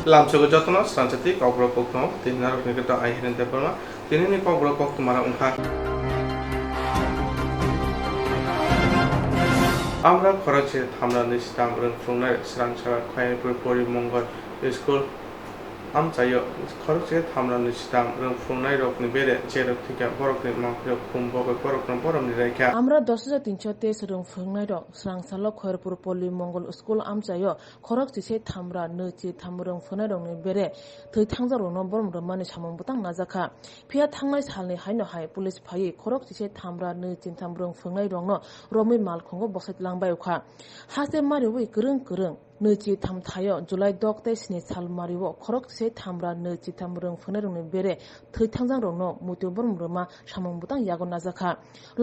Lamsogo jotno sranchati kobro kokno tinnar nikata aihiren teparma tinini kobro kokto mara ungkha আমরা খরচে থামরা নিশ্চিতাম রংফুংনাই স্রাংসারা খায়পুর পরিমঙ্গল school আমচাইयो খরচে থামরা নিশ্চিতাম রংফুংনাই রকনি বেরে যেরক থেকে বরকনি মাখে কুম্বকে বরকন বরমনি রাইখা আমরা 10,323 রংফুংনাই রক স্রাংসালো খায়পুর পরিমঙ্গল স্কুল আমচাইयो খরচে থামরা নচি থাম রংফুংনাই রকনি বেরে থৈ থাংজা রনো বরম রমানি সামং বুতাং নাজাखा फिया थांनाय सालनि हायनो हाय पुलिस फायै खरकसे थामरा नैथि थाम रंफुंनाय रंनो रमै मालखंगो बसायलांबाय अखा हासे मारिवै गोरों नैथि थाम थायो जुलाइ 6 साल मारिवो खरकसे थामरा नैथि थाम रंफुंनाय रंनि बेरे थै थांजां रंनो मुतु बरम रमा सामं बुतां यागो नाजाखा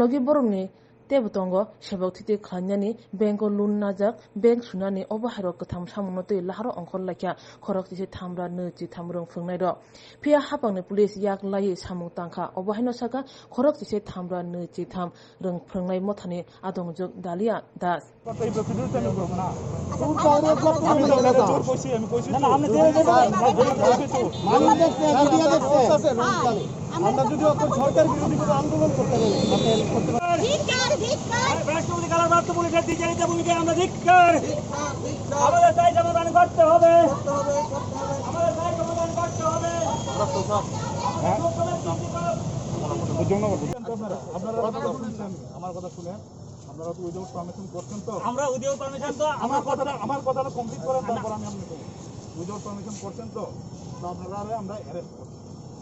लगे बरमनि तेबुतंगो सेबक थिति खान्यानि बेंको लुन नाजाक बेंक सुनानि अबाहारो गथाम सामुनो तै लाहारो अंखर लाखिया खरकसे थामरा नैथि थाम रंफुंनाय र फिया हापांनि पुलिस याक लायै सामुं तांखा अबाहायनो साका खरकसे थामरा नैथि थाम रंफुंनाय मथानि आदंजोग दालिया दास আমরা যদি সরকার বিরোধী কোনো আন্দোলন করতে রাষ্ট্রপতি কালারপ্রাপ্ত পুলিশের দ্বিচারিতা ভূমিকায় আমরা ধিক্কার আমাদের চাই সমাধান করতে হবে আমাদের চাই সমাধান করতে হবে আমার কথা শুনেন আপনারা তো উইদাউট পারমিশন করছেন তো আমরা উইদাউট পারমিশন তো আমার কথাটা কমপ্লিট করার তারপর আমি আপনাকে উইদাউট পারমিশন করছেন তো আপনারা আমরা অ্যারেস্ট করব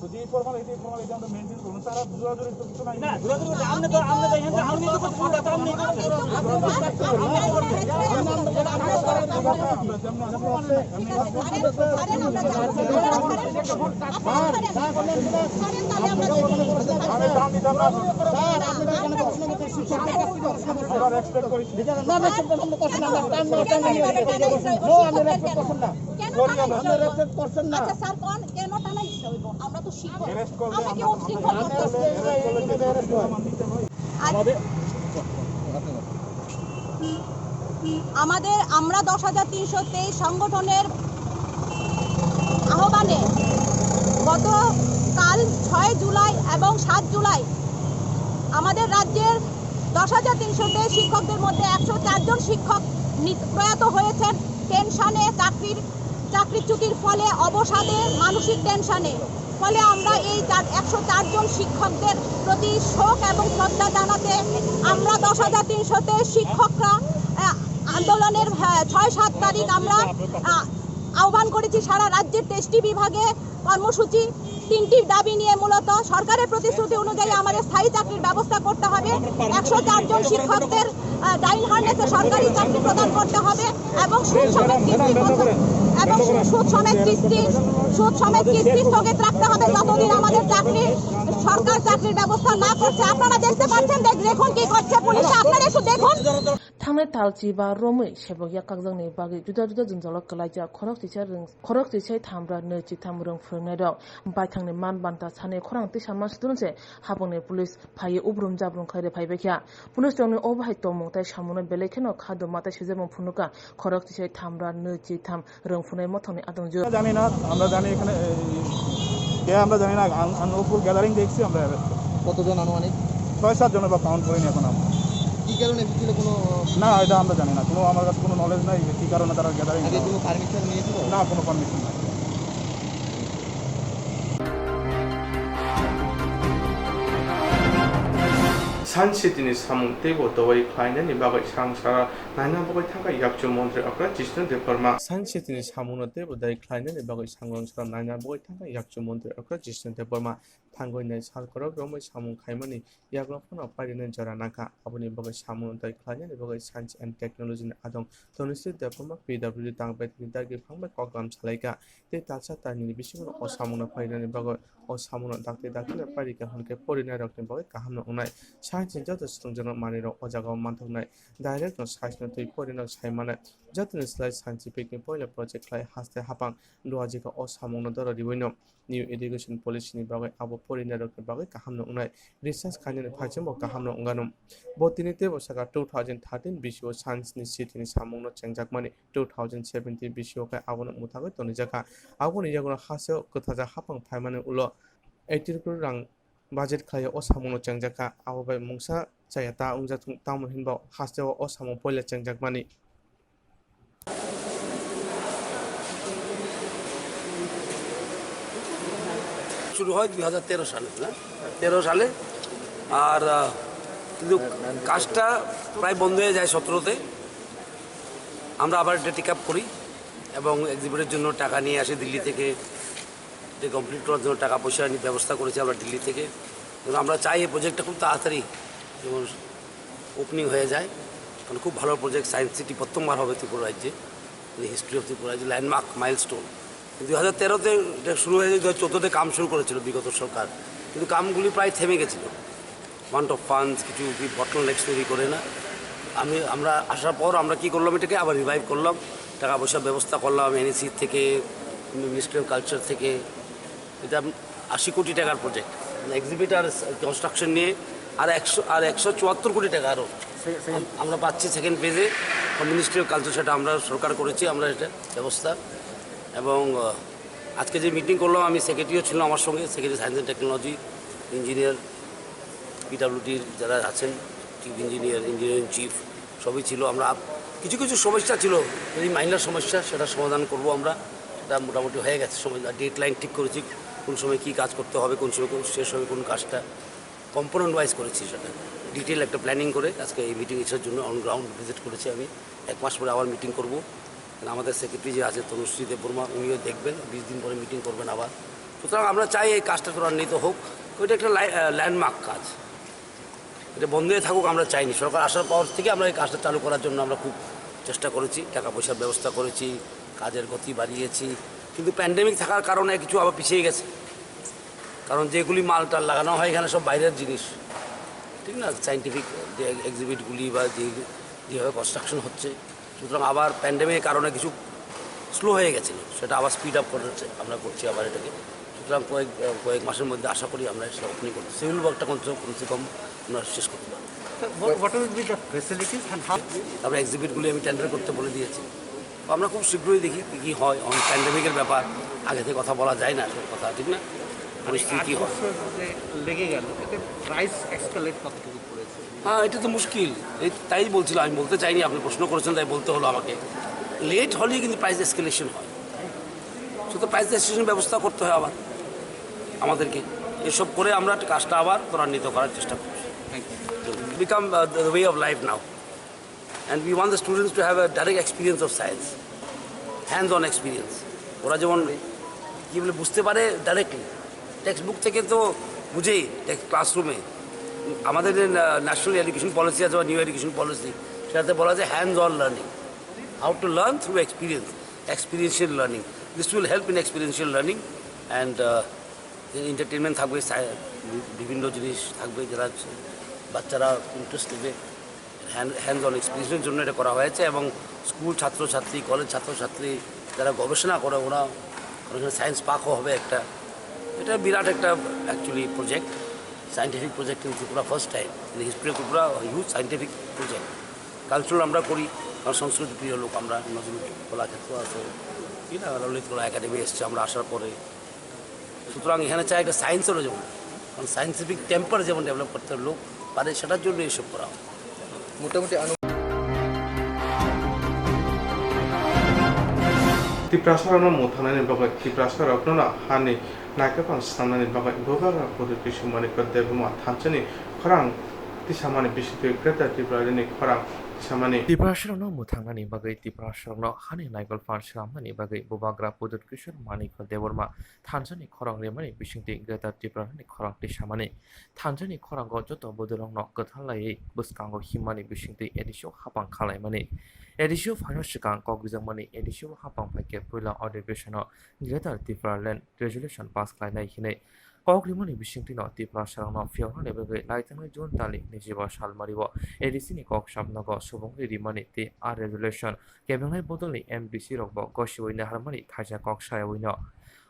তো যে ফর্মালিটি আমরা মেইনটেইন করব তারা জোরাজোরি তো কিছু নাই না জোরাজোরি আমরা তো এখানে আমি তো কিছু কথা আমি আমরা তো শিখব আমাকে উৎশৃঙ্খল করতেছে আমাদের আমরা 10,323 সংগঠনের আহ্বানে গতকাল 6 জুলাই এবং 7 জুলাই আমাদের রাজ্যের 10,323 শিক্ষকদের মধ্যে 104 জন শিক্ষক প্রয়াত হয়েছেন টেনশনে চাকরিচ্যুতির ফলে অবসাদে মানসিক টেনশনে ফলে আমরা এই 104 জন শিক্ষকদের প্রতি শোক এবং শ্রদ্ধা জানাতে আমরা 10,323 শিক্ষকরা আন্দোলনের 6-7 তারিখ আমরা আহ্বান করেছি সারা রাজ্যের 23টি বিভাগে কর্মসূচি 3টি দাবি নিয়ে মূলত সরকারের প্রতিশ্রুতি অনুযায়ী আমাদের স্থায়ী চাকরির ব্যবস্থা করতে হবে 104 জন শিক্ষকদের ডাইন হার্নেসে সরকারি চাকরি প্রদান করতে হবে এবং সুদ সমেত কিস্তি স্থগিত রাখতে হবে যতদিন আমাদের সরকার চাকরির ব্যবস্থা না করছে আপনারা দেখতে পাচ্ছেন দেখুন কি করছে পুলিশ আপনারা একটু দেখুন थांनाय तालची बा रोमै सेबक याकाजोंनि बागै जुदा जुदा जोंजल कलाइजा खरकसे थामब्रा नैथि थाम रंफुंनाय दं बायथांनि मान बान्था सानै खरां तिसा मानसुदुनसे हाबंनि पुलिस फायै उब्रुम जाब्रुम खायरे फायबायखा पुलिस दंनि अबाहाय तमुंताय सामुनो बेलेखेनो खादो माताय सेजेमं फुनुका खरकसे थामब्रा नैथि थाम रंफुंनाय मथनि आदंजो জানি না আমরা জানি এখানে আমরা জানি না আনউপুর গ্যাদারিং দেখছি আমরা কতজন আনুমানিক 6-7 জনের বা কাউন্ট করিনি এখন আমরা কি কারণে এসেছিল কোনো না এটা আমরা জানি না কোনো আমার কাছে কোনো নলেজ নাই কি কারণে তারা গ্যাদারিং আগে কোনো পারমিশন নিয়েছিল না কোনো পারমিশন নাই 산시드니 사문 떼고 더웨이 클라이넨이 막을 상사라 나나보고 타가 약주 몬트레 아까 지스는 데퍼마 산시드니 사문을 떼고 더웨이 클라이넨이 막을 상공사라 나나보고 타가 약주 몬트레 아까 지스는 데퍼마 탄고인의 살거로 로마 사문 카이머니 야그로폰 어빠리는 저라나카 아버님 막을 사문 더웨이 클라이넨이 막을 산치 앤 테크놀로지는 아동 도니스 데퍼마 PWD 당베티 다기 방배 거감 살라이가 때 다차타니 비시고는 어사문을 파이는 막을 어사문을 닥테는 빠리가 함께 포리나 럭된 막을 가함는 오나이 진짜도 수동전은 만이로 어자가 만통나이 다이렉트 사이스는 또 포리나 사이만에 저트는 슬라이 산티픽 포일러 프로젝트 라이 하스테 하방 로아지가 어사몽노 더러리고이노 뉴 에듀케이션 폴리시니 바가 아보 foreigner rok bagai kaham nongnai research khainani phaisam bo kaham nongganum bo tinite bo saka 2013 BCO science ni city ni samungno chengjakmani 2017 BCO kai aboni muthagai tonijaka aboni jagona haseo kothaja hapang phaimani ulo 80 crore rang budget khayo o samungno chengjaka abobai mungsa chayata ungjathung tamon hinba haseo o samung poila chengjakmani শুরু হয় 2013 সালে না 13 সালে আর কিন্তু কাজটা প্রায় বন্ধ হয়ে যায় 17তে আমরা আবার এটা টেক আপ করি এবং এক্সিবিটের জন্য টাকা নিয়ে আসি দিল্লি থেকে এটা কমপ্লিট করার জন্য টাকা পয়সা নিয়ে ব্যবস্থা করেছি আমরা দিল্লি থেকে এবং আমরা চাই এই প্রজেক্টটা খুব তাড়াতাড়ি যেমন ওপেনিং হয়ে যায় কারণ খুব ভালো প্রজেক্ট সায়েন্স সিটি প্রথমবার হবে ত্রিপুরা রাজ্যে হিস্ট্রি অফ ত্রিপুরা রাজ্যে ল্যান্ডমার্ক মাইলস্টোন 2013-তে এটা শুরু হয়ে 2014-তে কাম শুরু করেছিল বিগত সরকার কিন্তু কামগুলি প্রায় থেমে গেছিল ওয়ান্ট অফ ফান্ডস কিছু বটলনেক্স তৈরি করে না আমরা আসার পর আমরা কী করলাম এটাকে আবার রিভাইভ করলাম টাকা পয়সার ব্যবস্থা করলাম এনএসি থেকে মিনিস্ট্রি অফ কালচার থেকে এটা 80 কোটি টাকার প্রজেক্ট এক্সিবিট আর কনস্ট্রাকশন নিয়ে আর 174 কোটি টাকা আরও আমরা পাচ্ছি সেকেন্ড পেজে মিনিস্ট্রি অফ কালচার সেটা আমরা সরকার করেছি আমরা এটা ব্যবস্থা এবং আজকে যে মিটিং করলাম আমি সেক্রেটারিও ছিল আমার সঙ্গে secretary science and technology engineer পিডাব্লিউডির যারা আছেন চিফ ইঞ্জিনিয়ারিং চিফ সবই ছিল আমরা কিছু কিছু সমস্যা ছিল যদি মাইনার সমস্যা সেটা সমাধান করব আমরা সেটা মোটামুটি হয়ে গেছে সময় ডেট লাইন ঠিক করেছি কোন সময় কী কাজ করতে হবে কোন সময় শেষ হবে কোন কাজটা কম্পোনেন্ট ওয়াইজ করেছি সেটা ডিটেল একটা প্ল্যানিং করে আজকে এই মিটিং এসের জন্য অন গ্রাউন্ড ভিজিট করেছি আমি 1 মাস পরে আবার মিটিং করব আমাদের সেক্রেটারি যে আছে তনুশ্রী দেববর্মা উনিও দেখবেন 20 দিন পরে মিটিং করবেন আবার সুতরাং আমরা চাই এই কাজটা ত্বরান্বিত হোক ওইটা একটা ল্যান্ডমার্ক কাজ এটা বন্ধ হয়ে থাকুক আমরা চাইনি সরকার আসার পর থেকে আমরা এই কাজটা চালু করার জন্য আমরা খুব চেষ্টা করেছি টাকা পয়সার ব্যবস্থা করেছি কাজের গতি বাড়িয়েছি কিন্তু প্যান্ডেমিক থাকার কারণে কিছু আবার পিছিয়ে গেছে কারণ যেগুলি মালটাল লাগানো হয় এখানে সব বাইরের জিনিস ঠিক না সায়েন্টিফিক যে এক্সিবিটগুলি বা যেভাবে কনস্ট্রাকশন হচ্ছে সুতরাং আবার প্যান্ডেমিকের কারণে কিছু স্লো হয়ে গেছিলো সেটা আবার স্পিড আপ করেছে আমরা করছি আবার এটাকে সুতরাং কয়েক মাসের মধ্যে আশা করি আমরা সেটা ওপেনিং করছি সিভিল ওয়ার্কটা কমসে কম আমরা শেষ করতে পারবো আমরা এক্সিবিটগুলি আমি টেন্ডার করতে বলে দিয়েছি আমরা খুব শীঘ্রই দেখি কী হয় অন প্যান্ডেমিকের ব্যাপার আগে থেকে কথা বলা যায় না সব কথা ঠিক না পরিস্থিতি হয় লেগে গেল এতে প্রাইস এক্সকালেট কতটুকু পড়েছে হ্যাঁ এটা তো মুশকিল এই তাই বলছিলাম আমি বলতে চাইনি আপনি প্রশ্ন করেছেন তাই বলতে হলো আমাকে লেট হলেই কিন্তু প্রাইস এসকেলেশন হয় তো প্রাইস এসকেলেশন ব্যবস্থা করতে হয় আবার আমাদেরকে এসব করে আমরা কাজটা আবার ত্বরান্বিত করার চেষ্টা করছি become the way of life now and we want the students to have a direct experience of science hands on experience ওরা যেমন কী বলে বুঝতে পারে ডাইরেক্টলি টেক্সট বুক থেকে তো বুঝেই ক্লাসরুমে আমাদের যে ন্যাশনাল এডুকেশন পলিসি আছে বা নিউ এডুকেশন পলিসি সেটাতে বলা যায় hands on learning how to learn through experiential learning this will help in experiential learning and entertainment থাকবে বিভিন্ন জিনিস থাকবে যারা বাচ্চারা ইন্টারেস্ট নেবে হ্যান্ডস অন এক্সপিরিয়েন্সের জন্য এটা করা হয়েছে এবং স্কুল ছাত্রছাত্রী কলেজ ছাত্রছাত্রী যারা গবেষণা করে ওরা ওখানে সায়েন্স পার্কও হবে একটা এটা বিরাট একটা actually project scientific project in Tripura first time in history of Tripura huge scientific project cultural আমরা করি কারণ সংস্কৃতি প্রিয় লোক আমরা নজরুল কলাক্ষেত্র আছে কি না ললিত কলা একাডেমি এসছে আমরা আসার পরে সুতরাং এখানে চাই একটা সায়েন্সেরও যেমন কারণ সায়েন্টিফিক টেম্পার যেমন ডেভেলপ করতে লোক পারে সেটার জন্য এইসব করা হয় মোটামুটি Tiprasarana muthanani bagai tiprasarokno hani naikapan sanani bagai bogaga produksi sumani kadebuma thamchani khorang tisamani bisite greta tiprajani khorang tisamani tiprasarana muthanani bagai tiprasarana hani naikal fansramani bagai bobagra produksi mani kadeborma thamchani khorang remani bisingti greta tiprajani khorang tisamani thamchani khorang go joto bodolongno kathalai buskango himani bisingti edisho hapang khalaimani Edisho final shikang kogizamani edisho hapang paike puila audition greater Tipraland resolution pass kainai hine koglimani bisingtino Tiprasarana fiona lebege laitanga jon tali nijiba salmaribo edisini kok sabnago subongri rimani ti a resolution kebengai bodoli MBC rokbo goshiwina harmani thaja kok sayawino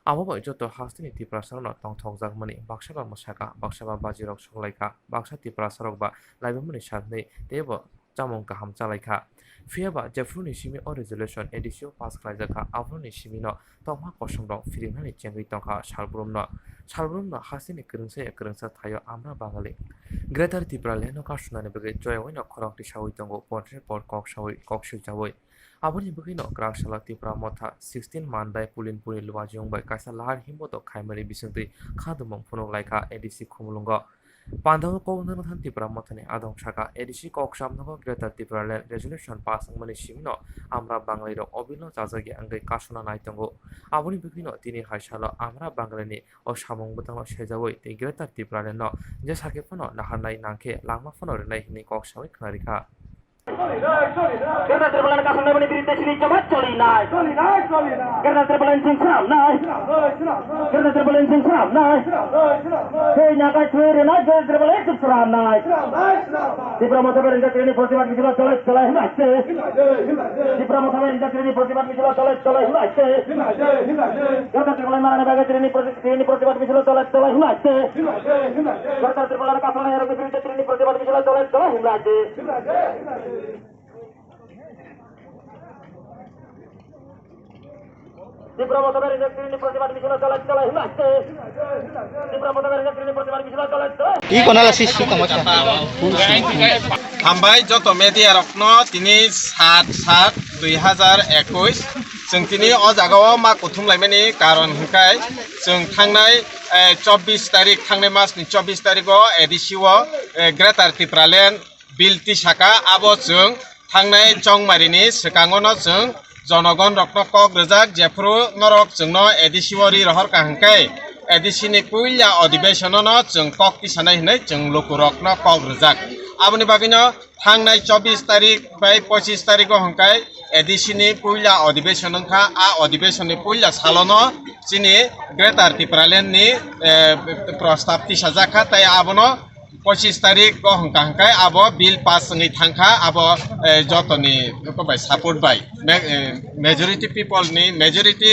Abo joto hastini Tripura sarokno tongthokjakmani Baksaba Mosaka Baksaba Bajirok Solaika Baksa Tripura sarokba laibamani sakni tebo chamung kaham chalaika Fiaba Jeffruni Simi o resolution edition pass khlaijaka Abroni Simino tongma kosomrok firimani chengui tongkha Salbrumno hastini krungsa thayo amra Bangali Greater Tripura leno kasunani bage joyawino khorokti sawi tongo portrait port koksui jawoi Aboni bugino Krakshala Tripura motha 16 Mandai Pulin Luwajong by Kaisa Lahar Himboto Kaimari Bisungti Khadumong Phono Laika ADC Khumulungo Pandaw Konan Tripura Mothani Adong Shaka ADC Koksamnago Greater Tripura Resolution Pass Mani Simino Amra Bangaliro Obino Jazagi Angai Kasuna Naitongo Aboni bugino Tini Haishalo Amra Bangalani o Samong Butano Shejawoi the Greater Tripura no Jasake Phono Nahanai Nanke Lama Phono Renai Hini Koksami Klarika Kerana terbalan kasus ini berita sini coba coli naik. Kerana terbalan seram naik. Kerana terbalan seram naik. Hei nyakai cuci naik, terbalan seram naik. Di Pramoda beringat ini persiapan misalnya colek naik. Di Pramoda beringat ini persiapan misalnya colek naik. Kerana terbalan mana bagai ini persiapan misalnya colek naik. Kerana terbalan kasus ini berita ini persiapan misalnya colek naik. Di Pramoda beringat ini persiapan misalnya colek naik. Di Pramoda beringat ini persiapan misalnya colek naik. কি analysis সমস্যা হামবাই যত media রত্ন তিনি 7/7/2021 जों दिनै अ जागायाव मा कुथुमलायमानि कारन हिंखाय जों थांनाय 24 तारिख थांनाय मासनि 24 तारिखआव एडिसिआव ग्रेटार त्रिपुरा लेन्ड बिल तिसाका आबो जों थांनाय चंमारिनि सिगाङावनो जों जनगण रत्न कक रजाक जेफ्रु नरक जोंनो एडिसिआव रि रहर काहंखाय एडिसिनि पुइला अधिवेशननो जों कक तिसानाय हिनै जों लोकुरकनो कक रजाक आबनि बागैनो थांनाय 24 तारिख बाय 25 तारिखआव हंखाय एडिसिनि पुइला अधिवेशन खा आ अधिवेशननि पुइला सालनो जिनि ग्रेटार त्रिपुरा लेन्डनि प्रस्ताव तिसाजाखा ताय आबनो 25 तारिख को हंखाय आबो बिल पास संगै थांखा आबो जतनि बाय सपोर्ट बाय मेजॉरिटी पीपल नि मेजॉरिटी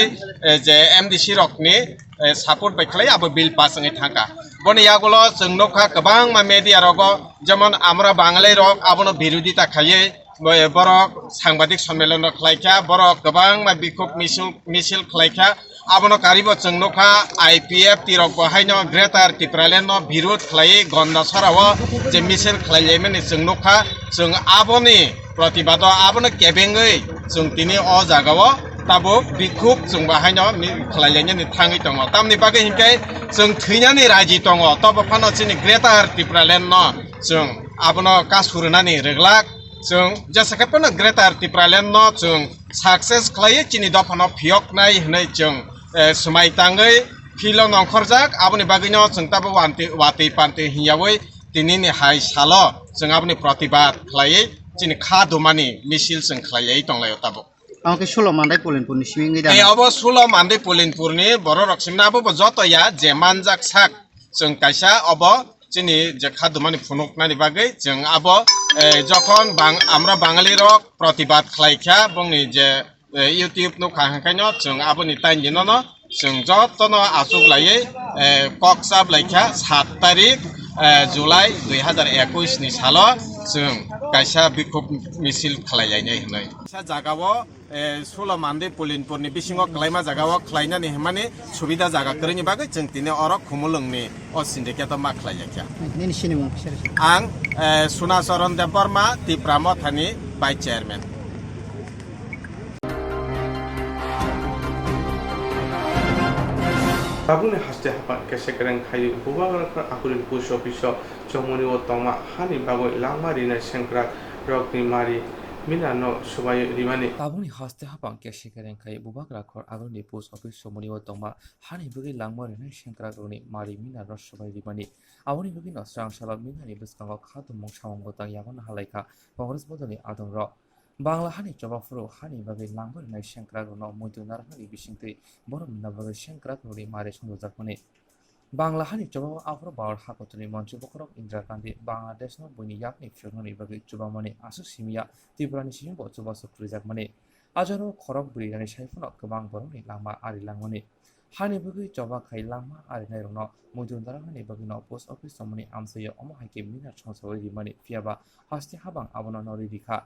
जे एमडीसी रकनि सपोर्ट बाय खलाय आबो बिल पास संगै थांखा बनि यागलो जोंनोखा गोबां मा मेडिया रगो जेमन आमरा बांगाली रक आबनो विरोधिता खायै बरक सांबादिक सम्मेलन खलायखा बरक गोबां मा बिखुब मिছিল खलायखा आबनो कारिबो जोंनोखा आईपीएफ तिरक बहायनो ग्रेटार त्रिपुरा लेन्डनो विरोध खलायै गन्ना सराव जे मिছিল खलायैमोन जोंनोखा जों आबोनि प्रतिबाद आबनो केबेङै जों दिनै अ जागाव ताबो बिखुब जों बाहायनो खलायैनो थाङै दङ तामनि बागै हिंखाय जों थैनानै राजि दङ तब फानो जोंनि ग्रेटार त्रिपुरा लेन्डनो जों आबनो कासुरनानै रेगलाक जों जेसेखापनो ग्रेटार त्रिपुरा लेन्डनो जों साक्सेस खलायै चिनि दफानो फियकनाय होनै जों समायताङै फिलो नंखरजाक आबनि बागैनो जों ताबो वाति पान्ति हियावै दिनैनि हाय सालो जों आबनि प्रतिबाद खलायै चिनि खादुमानि मिছিল जों खलायै दंलायो ताबो আমাকে 16 মান্দাই পলিনপুরনি সিমিঙ্গি এই अबो 16 मान्दै पुलिनपुरनि बर' रक्सिमनाबो जतया जे मानजाक साक जों कायसा अबो जोंनि जे खादुमानि फुनुकनानि बागै जों आबो যখন আমরা বাঙালি রক প্রতিবাদ খালাইখা বংনি যে ইউটিউব নো খাহাंखायनो जों आबोनि टाइमनो जों जतनो आसुक लायै कक्साब लाइखा 7 तारिख जुलाइ 2021 नि सालो जों कायसा बिखुब मिছিল खालायलायनाय होनाय सा जागाव 16 मान्दै पुलिनपुरनि बिसिङाव खलायमा जागाव खलायनानै माने सुबिदा जागा करैनि बागै जों दिनै अरक खुमुलुंनि अ सिन्डिकेट मा खलायलायखा নিনি সিনেমা आं सुनाचरन देबबर्मा त्रिपुरा मथानि vice chairman Babuni haste hapan kesekereng kayu bubagar akulin puso piso jomuni otoma hani bago langmari na sengkrak rokni mari minano subai rimani Babuni haste hapang kesekereng kai bubagra khor agoni post office somoni otoma hani bugi langmari na sengkrak roni mari minano subai rimani aboni bugi no srangsala minani biskango khadumong samong botang yagon halaika congress bodoni adonro Bangla hani jawafro hani bagai langmari na sengkrak rono moidunar hani bisingte borom na bagai sengkrak roni mari sondojakmani Bangla hani jawab afro bawar hakotuni manchu bokrok Indira Gandhi Bangladesh no boni yakni fyononi bagai jubamani asu simia Tripurani simbo juba sukrijakmani ajaro khorok brirani saifuna gobang boroni lama ari langmani hani bagui coba khai lama ari nai rongno mujundara hani bagui no post office somani amsayo omo haike mina chonsawai rimani fiaba hasti habang abono nori dikha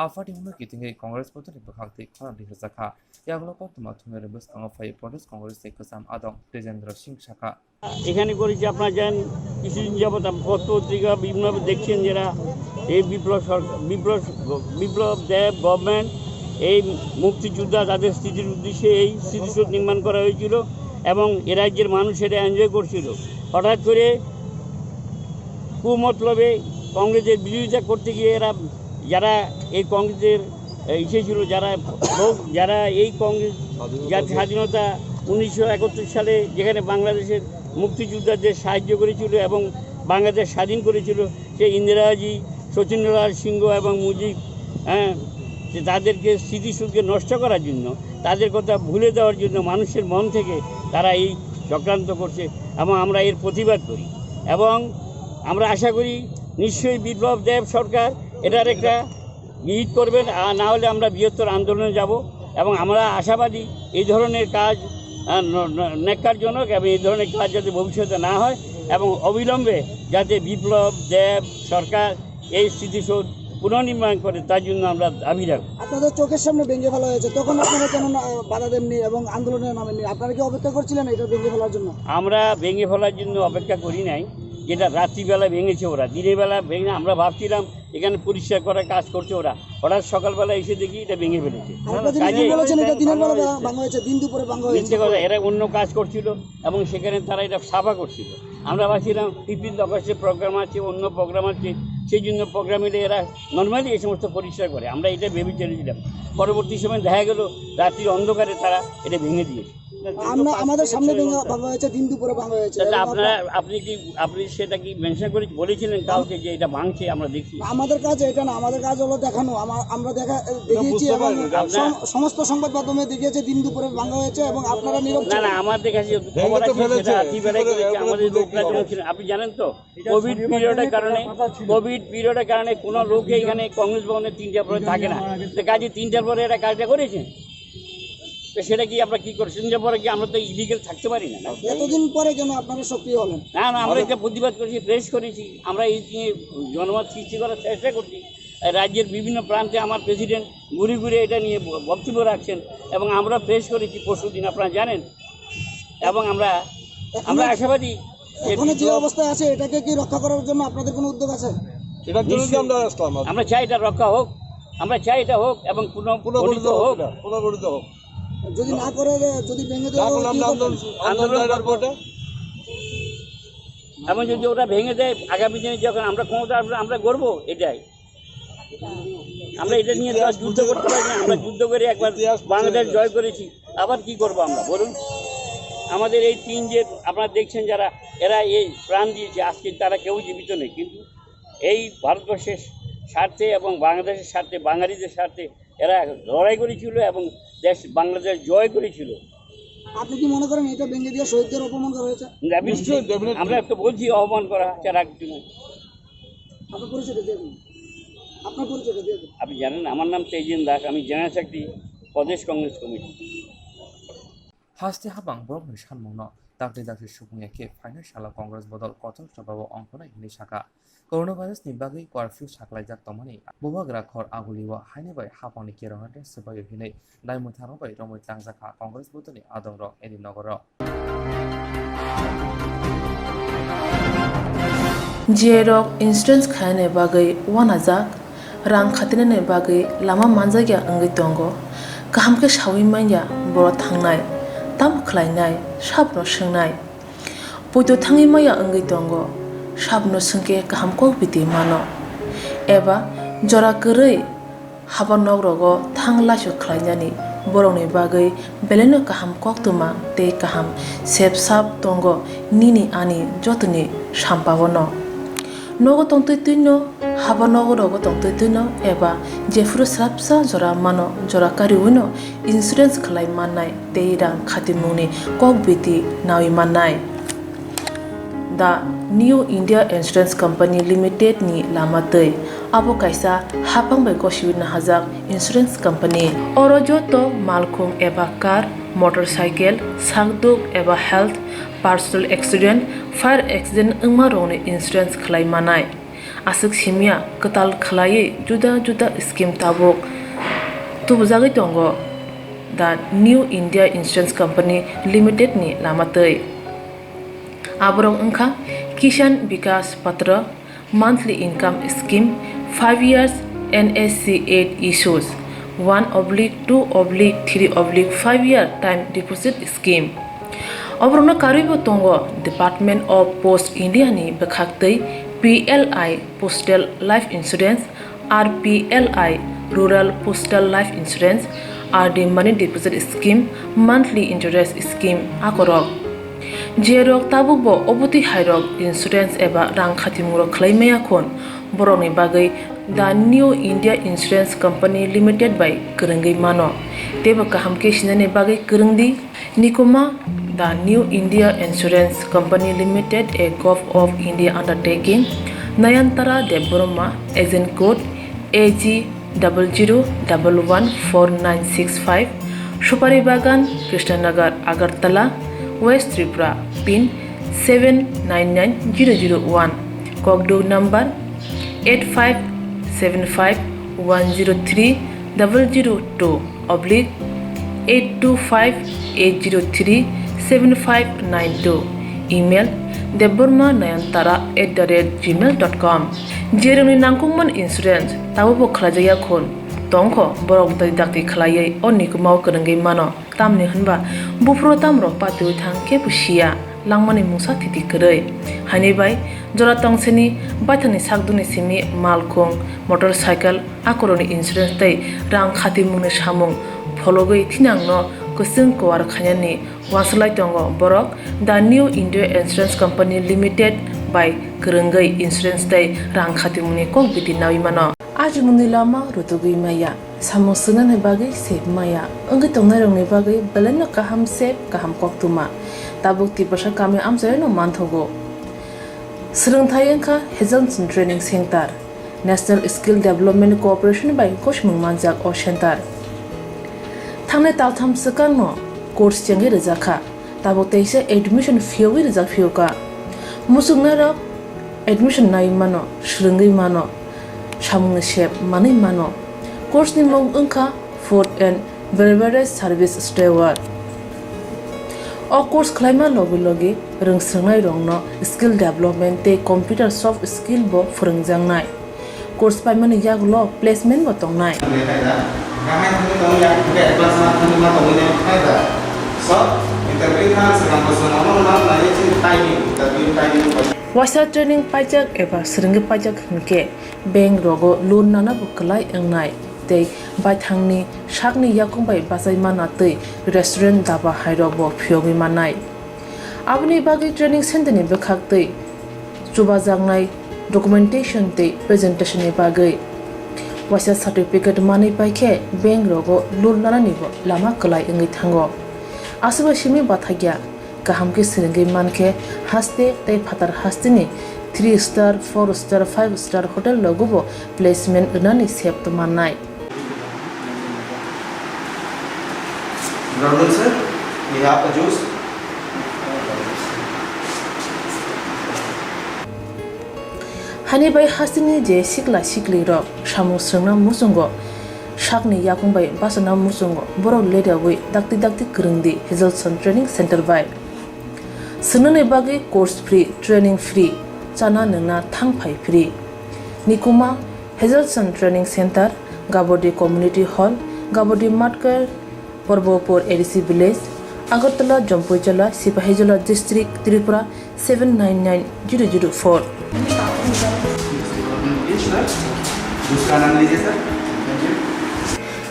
afati huno kitinge congress potoni bakhakte kharandi hajaka yaglo patuma thunere bus angafai protest congress ekasam adong tejendra singh shaka এখানে করেছি আপনারা জানেন কিছুদিন যাবত পত্রিকা বিভিন্নভাবে দেখছেন যারা এই বিপ্লব দেব গভর্নমেন্ট এই মুক্তিযোদ্ধা তাদের স্মৃতির উদ্দেশ্যে এই স্মৃতিসৌধ নির্মাণ করা হয়েছিল এবং এ রাজ্যের মানুষ এটা এনজয় করছিল হঠাৎ করে কুমতলবে কংগ্রেসের বিরোধিতা করতে গিয়ে এরা যারা এই কংগ্রেসের ইসে ছিল যারা এই কংগ্রেস জাতীয় স্বাধীনতা 1971 সালে যেখানে বাংলাদেশের মুক্তিযোদ্ধাদের সাহায্য করেছিল এবং বাংলাদেশ স্বাধীন করেছিল সেই ইন্দিরাজি শচীন্দ্রলাল সিংহ এবং মুজিব যে তাদেরকে স্মৃতিসৌধকে নষ্ট করার জন্য তাদের কথা ভুলে দেওয়ার জন্য মানুষের মন থেকে তারা এই চক্রান্ত করছে এবং আমরা এর প্রতিবাদ করি এবং আমরা আশা করি নিশ্চয়ই বিপ্লব দেব সরকার এটার একটা বিহিত করবেন আর না হলে আমরা বৃহত্তর আন্দোলনে যাব এবং আমরা আশাবাদী এই ধরনের কাজ ন্যাক্কারজনক এবং এই ধরনের কাজ যাতে ভবিষ্যতে না হয় এবং অবিলম্বে যাতে বিপ্লব দেব সরকার এই স্মৃতিসৌধ পুনর্নির্মাণ করে তার জন্য আমরা দাবি রাখব। আপনাদের চোখের সামনে ভেঙে ফেলা হয়েছে তখন আপনারা কেন বাধা দেননি এবং আন্দোলনের নামেননি আপনারা কি অপেক্ষা করছিলেন এটা ভেঙে ফেলার জন্য? আমরা ভেঙে ফেলার জন্য অপেক্ষা করি নাই, যেটা রাত্রিবেলা ভেঙেছে ওরা, দিনের বেলা ভেঙে আমরা ভাবছিলাম এখানে পরিষ্কার করার কাজ করছে ওরা, হঠাৎ সকালবেলা এসে দেখি এটা ভেঙে ফেলেছে। এরা অন্য কাজ করছিল এবং সেখানে তারা এটা সাফা করছিল। আমরা ভাবছিলাম 15 অগস্টে প্রোগ্রাম আছে, অন্য প্রোগ্রাম আছে, সেই জন্য প্রোগ্রামে এরা নর্মালি এই সমস্ত পরিষ্কার করে, আমরা এটা ভেবে চলেছিলাম। পরবর্তী সময় দেখা গেল রাত্রির অন্ধকারে তারা এটা ভেঙে দিয়েছে। আমাদের সামনে ভাঙা হয়েছে, দিন দুপুরে ভাঙা হয়েছে। আপনি সেটা কি মেনশন করে বলেছিলেন কাউকে যে এটা ভাঙছে? আমরা দেখি আমাদের কাজ এটা না, আমাদের কাজ হলো দেখানো। আমরা দেখিয়েছি এবং সমস্ত সংবাদ মাধ্যমে দেখিয়েছে দিন দুপুরে ভাঙা হয়েছে এবং আপনারা নীরব। না আমার দেখাচ্ছি খবর আছে সেটা রাত্রিবেলায় করেছে আমাদের লোকরা যেমন ছিলেন। আপনি জানেন তো কোভিড পিরিয়ডের কারণে কোনো লোক এখানে কংগ্রেস ভবনে 3টার পরে থাকে না, কাজে 3টার পরে এরা কাজটা করেছে। তো সেটা কি আমরা কি করছি? পরে কি আমরা তো ইলিগেল থাকতে পারি না? এতদিন পরে কেন আপনারা সক্রিয় হলেন? না আমরা এটা প্রতিবাদ করেছি, প্রেস করেছি, আমরা এই নিয়ে জনমত সৃষ্টি করার চেষ্টা করছি। রাজ্যের বিভিন্ন প্রান্তে আমার প্রেসিডেন্ট ঘুরে ঘুরে এটা নিয়ে বক্তব্য রাখছেন এবং আমরা প্রেস করেছি পরশুদিন, আপনারা জানেন। এবং আমরা আশাবাদী এখানে যে অবস্থায় আছে এটাকে কি রক্ষা করার জন্য আপনাদের কোনো উদ্যোগ আছে? আমরা চাই এটা রক্ষা হোক, আমরা চাই এটা হোক এবং পুনর্গঠিত হোক। যদি না করে, যদি ভেঙে দেয় এবং যদি ওটা ভেঙে দেয় আগামী দিনে যখন আমরা ক্ষমতা আসবো আমরা গড়বো এটাই। আমরা এটা নিয়ে যুদ্ধ করতে পারি না, আমরা যুদ্ধ করে একবার বাংলাদেশ জয় করেছি, আবার কি করব আমরা বলুন? আমাদের এই 3 যে আপনারা দেখছেন যারা এরা এই প্রাণ দিয়েছে আজকে তারা কেউ জীবিত নেই, কিন্তু এই ভারতবর্ষের স্বার্থে এবং বাংলাদেশের স্বার্থে, বাঙালিদের স্বার্থে এরা লড়াই করেছিল এবং বাংলাদেশ জয় করেছিল। আপনি কি মনে করেন এটা ভেঙে দিয়ে শহীদদের অপমান করা হয়েছে? আমরা তো বলছি অপমান করা হচ্ছে রাখছি না। আপনার পরিচয়টা দিয়ে দিন। আপনি জানেন আমার নাম তেজেন দাস, আমি জেনারেল সেক্রেটারি প্রদেশ কংগ্রেস কমিটি। হাসতে হাবাং ব্রহ্ম সানমুন দাগলি দাগলি সুবुंयाके फाइनल साला कंग्रेस बदल कतल सभाव अंकना हिनि शाखा कोरोना भाइरस नि बागै कर्फ्यू साख्लायजाक तमानि बबाग्रा खर आगुलिवा हाइनेबाय हापानि केरनाटे सबायो हिनै दायमुथारबाय रमै तांजाखा कंग्रेस बदलनि आदंर एनि नगर जेरक इंश्योरेंस खाने बागै 1000 रां खातिने बागै लामा मानजागिया अंगै दंगो गाहामके सावि माइया बर' थांनाय ताम खलायनाय साबनो सोंनाय बयदो थाङै माइया अंगै दंगो साबनो सोंके गाहामको बिदि मानो एबा जरा गोरै हाबा नगरगो थां लासु खलायनानि बर'नि बागै बेलेनो गाहाम कक्तुमा ते गाहाम सेब साब दंगो निनि आनि जतनि साम्पावनो नगो तंतैतैनो हाबा नगरगो तंतैतैनो एबा जेफुरु स्राबसा जरा मानो जरा कारिवैनो इन्सुरेन्स खलाय माननाय ते रां खातिमुनि कक बिदि नावि माननाय the New India Insurance Company Limited ni lamatei abo kaisa hapang bai koshiwina hajak insurance company oro joto malkhung eba car motorcycle sakduk eba health personal accident fire accident ungma rongni insurance khlai manai asuk simia katal khlai juda juda scheme tabok tubujagi tongo the New India Insurance Company Limited ni lamatei abrong ungkha Kishan Vikas Patra monthly income scheme 5 years NSC 8 issues 1/2/3/5 year time deposit scheme obrona karibo tongo Department of Post India ni bekhaktei PLI Postal Life Insurance RPLI Rural Postal Life Insurance RD Money Deposit Scheme monthly interest scheme akorok jerok tabubo obuti hairok insurance eba rang khatimuro khlaimaya khon boroni bagai the New India Insurance Company Limited by Kurungi mano teba kahamke shinane bagai kurungdi nikoma the New India Insurance Company Limited a Gulf of India undertaking Nayantara Deborma agent code AG 00114965 Shupari Bagan Krishnanagar Agartala West Tripura pin 799001 Kogdo number 85751002/825-803-7592 email deborma9antara@gmail.com jeroni nangkungman insurance tabubo khlajaya khon tongkho borok dai dakti khlaiye onni kumau kanangai mano tamni hanba bufro tamro patu thangke pusia langmani musa thiti krei hani bai jora tongseni baithani sakduni simi malkhong motorcycle akoroni insurance tai rang khati mungni samung phologoi thinangno kusung kwar khanyani waslai tongo borok the New India Insurance Company Limited by Kurungai Insurance tai rang khati mungni kok biti nawi mano ajmuni lama rutugui maya samosuna ne bagai sep maya angi tongnai rongni bagai belena kaham sep kaham koktuma tabuk ti pasha kami amjai no manthogo srungthai engkha Hazelson Training Center National Skill Development Corporation by Koshmung Manjak o Center thangne taltham sakano course chengi rejakha tabuk teise admission fee rejak fioka musungna rok admission nai mano srungai mano samung shep manai mano course ni mong ungkha food and beverage service steward o course khlaima logi rungsrangnai rongno skill development te computer soft skill bo phurungjangnai course paimani yaglo placement bo tongnai wasa training pajak eba srungi pajak hunke bank rogo loan nana buklai engnai tei baithangni sakni yakung bai basai mana tei restaurant daba hairok bo phiogi manai abni bagi training center ni bekhak tei chuba jangnai documentation tei presentation ni bagai wasa certificate mani paikhe bank rogo loan nana ni bo lama klai engai thango asuba simi bathagya kahamke srungi manke haste tei phatar hastini 3 star 4 star 5 star hotel logobo placement unani sep to manai Brother sir, we have a juice. hani bai hasini je sikla sikli ro samu srungna musungo sakni yakung bai basana musungo borok leda wi dakti kurungdi Hazelson Training Center by sunane bagi course free training free chana nungna thangphai free nikuma Hazelson Training Center Gabodi Community Hall Gabodi Matkar Porbopur ADC Village Agartala Jampuijala Sipahijala District Tripura 799004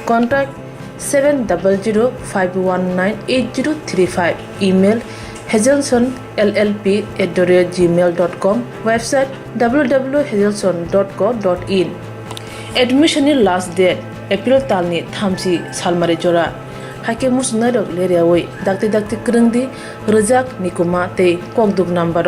Contact 7005198035 email hazelsonllp@gmail.com website www.hazelson.co.in admission last date April talni thamsi salmare jora hake musnarok leriawai dakti kurungdi rejak nikuma te kokduk number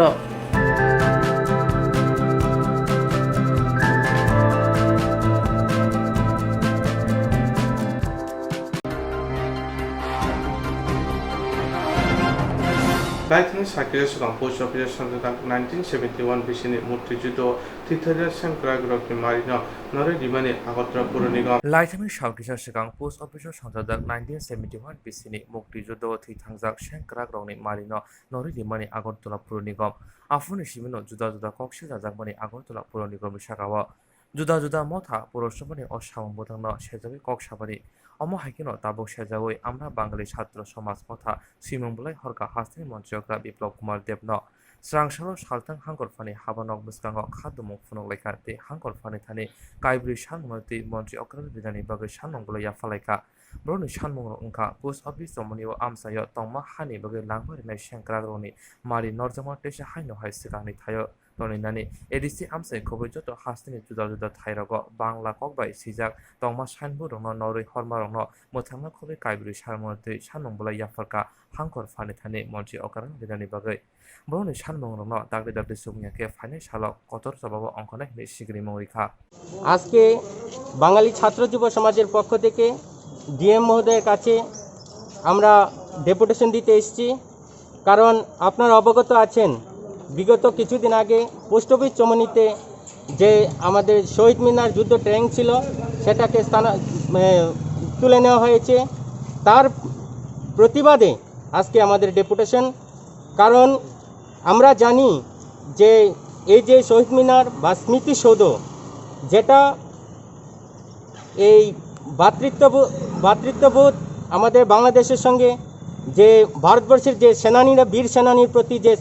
라이트는 사기의 수강 포스 오피서 선수당 1971 비신의 무트주도 티터리아 생크라그럭기 마리너 너를 리만의 아거트라 부르니가 라이트는 사기의 수강 포스 오피서 선수당 1971 비신의 무트주도 티탕작 생크라그럭니 마리너 너를 리만의 아거트라 부르니가 아프는 시민은 주다주다 꼭시자작만의 아거트라 부르니가 미샤가와 주다주다 모타 পুরসভানি অসামবোধন সেজাবি কক্সাবারি অম হাইকিন তাবক সেজাবই আমরা বাঙালি ছাত্র সমাজ কথা শ্রীমঙ্গলাই হরকা হাস্তিনি মঞ্চকরা বিপ্লব কুমার দেবন স্রাংসার সালতাং হাঙ্গরফানি হাবানক বুসকাঙ্গ খাদ্যমুখ ফুনকলাইকা তে হাঙ্গরফানি Thani কাইব্রি সানমতি মন্ত্রী অক্রাল বিধানি বাগৈ সানমঙ্গলাই ইয়াফালাইকা ব্রনি সানমঙ্গ ওংখা post office জমনিও আমসায় তংমা হানি বাগৈ লাংবারিনাই সেংক্রাগ্রনি মারি নরজমা টেসা হাইনো high সিগানি থায় তনিনানি ADC আমসাই খবৈ যত হাস্তিনি জুদা জুদা থাইরগ বাংলা ককবাই সিজাক তংমা সাইনবু রং নরৈ হরমা রং মোথাংনা খবৈ কাইব্রি সারমতি সানমঙ্গলাই ইয়াফারকা হাঙ্কর ফানি থানি মন্ত্রী অকারণ বিধানি বাগৈ ব্রনি সানমঙ্গ রং দাগলি দাগলি সুমিয়াকে ফাইনাই সালক কতর জবাব অঙ্কনাই হিনি সিগরি মৌরিখা আজকে বাঙালি ছাত্র যুব সমাজের পক্ষ থেকে ডিএম মহোদয়ের কাছে আমরা ডেপুটেশন দিতে এসেছি কারণ আপনারা অবগত আছেন বিগত কিছুদিন আগে পোস্ট অফিস চমনিতে যে আমাদের শহীদ মিনার যুদ্ধ ট্যাঙ্ক ছিল সেটাকে তুলে নেওয়া হয়েছে তার প্রতিবাদে আজকে আমাদের ডেপুটেশন কারণ আমরা জানি যে এই যে শহীদ মিনার বা স্মৃতিসৌধ যেটা এই ভ্রাতৃত্ববোধ আমাদের বাংলাদেশের সঙ্গে যে ভারতবর্ষের যে সেনানীরা বীর সেনানীর প্রতি যে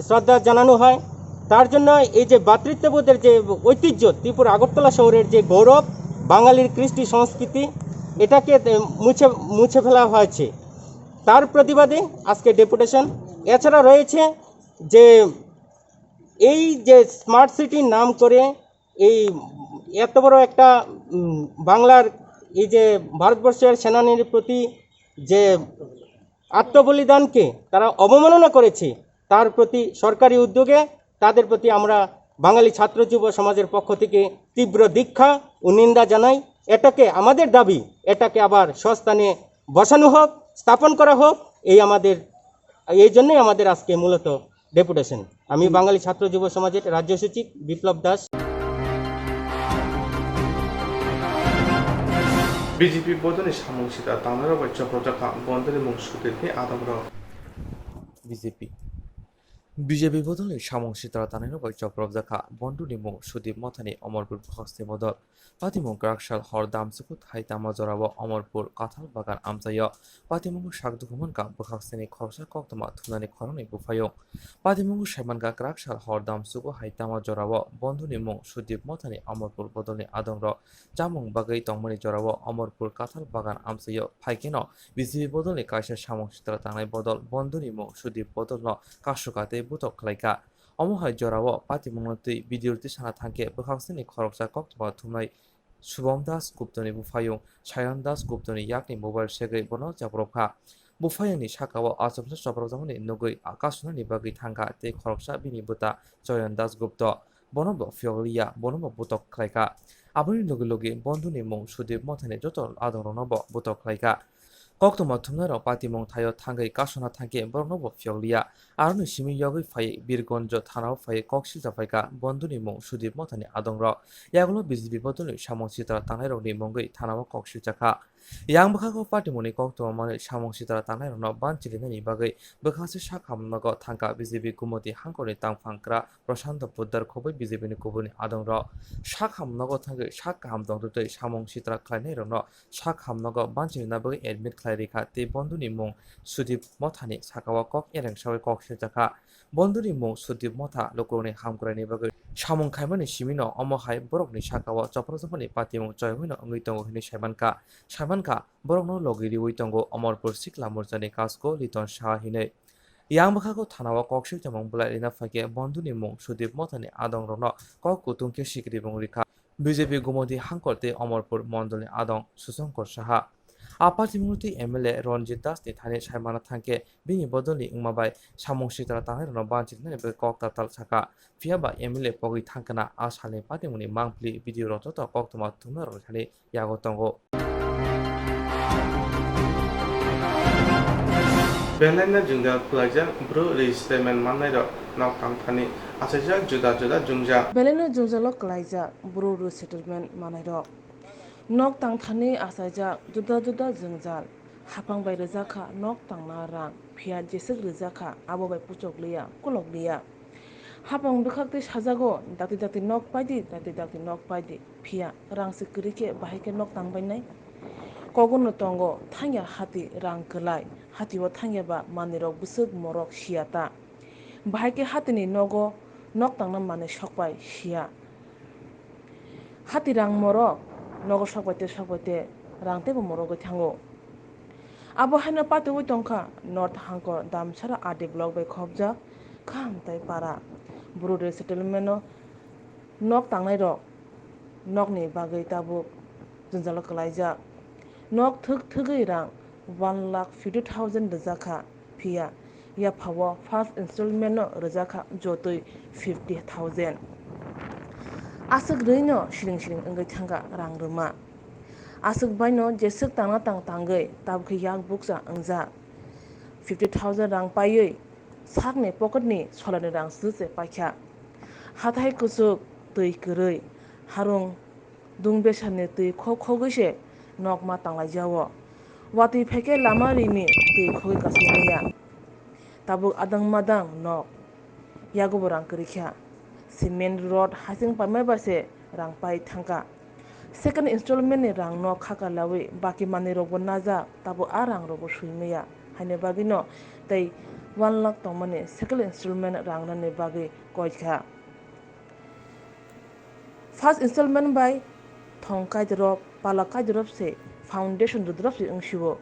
শ্রদ্ধা জানানো হয় তার জন্য এই যে ভ্রাতৃত্ববোধের যে ঐতিহ্য ত্রিপুরা আগরতলা শহরের যে গৌরব বাঙালির কৃষ্টি সংস্কৃতি এটাকে মুছে ফেলা হয়েছে তার প্রতিবাদে আজকে ডেপুটেশন এছাড়া রয়েছে যে এই যে স্মার্ট সিটির নাম করে এই এত বড় একটা বাংলার এই যে ভারতবর্ষের সেনানীর প্রতি যে আত্মবলিদানকে তারা অবমাননা করেছে তার প্রতি সরকারি উদ্যোগে তাদের প্রতি আমরা বাঙালি ছাত্র যুব সমাজের পক্ষ থেকে তীব্র দীক্ষা ও নিন্দা জানাই এটাকে আমাদের দাবি এটাকে আবার স্বস্থানে বসানো হোক স্থাপন করা হোক এই জন্যই আমাদের আজকে মূলত ডেপুটেশন আমি বাঙালি ছাত্র যুব সমাজের রাজ্য সচিব বিপ্লব দাস বিজেপি বদলে সামংসিতা তানারা বাচ্চা প্রজাকা বন্দরে মুংসুদেরকে আদমর বিজেপি বদলে সামংসিতারা তানারা বাচ্চা প্রজাকা বন্ডুনি মুং সুদীপ মথানি অমরপুর হস্তে বদল পাতিমুং গ্রাকশাল হর দামসুকু হাইতামা জরাব অমরপুর কাঁঠাল বাগান আমজায় পাতিমুং শাকদুকুমনকা বখাকসেনি খরসা কক্তমা থুনানি খরনি বুফায়ং পাতিমুং সাইমানকা গ্রাকশাল হর দামসুকু হাইতামা জরাব বন্ধুনি মুং সুদীপ মথানি অমরপুর বদলনি আদংর জামুং বাগৈ তংমনি জরাব অমরপুর কাঁঠাল বাগান আমজায় ফাইকেন বিজেপি বদলে কাইসা সামংসিতারা তানাই বদল বন্ধুনি মুং সুদীপ বদল কাশুকাতে বুতক খালাইকা অমহাই জরাব পাতিমুংনতৈ বিডিওটি সানা থাঙ্কে বখাকসেনি খরকসা কক্তমা থুনাই শুভম দাস গুপ্তনি বুফায়ং সায়ন দাস গুপ্তনি ইয়াকনি মোবাইল সেগৈ বন জাব্রখা বুফায়ংনি সাকাও আসবসা সপ্রজমনি নগৈ আকাশনানি বাগৈ থাঙ্কা তে খরকসা বিনি বুতা চয়ন দাস গুপ্ত বনব ফিয়লিয়া বনব বুতক খালাইকা আবনি লগে লগে বন্ধুনি মুং সুদীপ মথানি যত আদরনব বুতক খালাইকা কক্তমা থুমনার পাতিমং থায় থাঙ্গৈ কাশনা থাঙ্কে বর্ণব ফিয়লিয়া আরনি সিমি ইয়গৈ ফাই বীরগঞ্জ থানাও ফাই কক্সিজা ফাইকা বন্ধুনি মুং সুদীপ মথানি আদংর ইয়াগুলো বিজেপি বদলে সামংসিতারা তানাইরনি মঙ্গৈ থানাও কক্সিজাখা yang bukhago patimoni kokto mane samongsitara tanai rono banchilinani bagai bukhase sakhamnago thangka BJP kumoti hangkoni tangphangkra Prashanto Poddar khoboi BJP ni kubuni adongro sakhamnago thangai sakham dongtoi samongsitara khlainai rono sakhamnago banchilina bagai admit khlairikha te bonduni mung Sudip Mothani sakawa kok ereng sawi kokse jakha বন্ধুনি মুং সুদীপ মথা লোকরনি হামকরানি বাগৈ সামং খাইমানি সিমিনো অমহাই বরকনি সাকাওয়া চপ্রজমনি পাতিমং জয়হইনো অঙ্গিতঙ্গ হিনি সাইমানকা বরকনো লগিরি উইতঙ্গ অমরপুর সিকলা মোর্চানি কাসকো লিটন শাহ হিনে ইয়াংবাখাগো থানাওয়া ককসিক জামং বুলাই রিনা ফাইকে বন্ধুনি মুং সুদীপ মথানি আদং রন কক কুতুংকে সিকরি বংরিখা বিজেপি গুমতি হাংকরতে অমরপুর মন্ডলনি আদং সুশঙ্কর সাহা আপাতিমুতি MLA Ranjit Das ni thani saimana thangke bini bodoli ingmabai samongsitara tanai rono banchilne be kokta tal saka fiaba MLA pogui thangkana asale patimuni mangpli video roto to koktoma thumna ro thani yago tongo Belena Jungjal Plaja, Bru Registerman Manero, Nok Tangthani, Asajak Juda Juda Jungja. Belena Jungjalo Klaija, Bru Resettlement Manairo. Nok Tangthani Asajak Juda Juda Jungjal. Hapang by Rezaka, Nok Tangnara, Pia Jesik Rezaka, Abo by Puchoglia, Kuloglia. Hapang Bukakti Hazago, Dati Nok Padi, Dati Nok Padi, Pia, Rang Security, Bahike Nok Tang by night. Kogun Tongo, Tanya Hati, Rang Kalai, Hati wa Tanya ba, Maniro Busuk Morok Shiata. Bahike Hatini Nogo, Nok Tang Mane Shokbai, Shia. Hati Rang Morok, Nogo Shokbate, Rang Tebo Morogo Tango. Abo Hana Patu Witonka, North Hanko, Dam Sara Adi Blog by Kobja, Kam Tai Para, Bruder Settlemento, Nok Tangairo, Nok Ni Bagay Tabu, Junzalokalaja. Nok Thugirang 1,50,000 Rezaka Pia Ya Power first installment Rezaka Jotoi 50,000 Asuk Reno Shilling Engai Tanga Rang Ruma Asuk Baino Jesuk Tang Tangai Tabki Yak Buksa Angza 50,000 Rang Paye Sakne Pocket Ni Solane Rang Suse Pacha Hatai Kusuk Tui Kurui Harung Dungbeshane Tui Kogishe Nok matang la jawo wati pheke lama rini tui khoi kasimiya tabu adang madang nok yago borang krikha cement road hasing pamai base rang pai thangka second installment ni rang nok khaka lawi baki mani robo naja tabu arang robo suimiya haine bagino tai 1 lakh tongmani second installment rang na ne bagi koikha first installment by thongkai drop Palakai drop se foundation drop seungshiwo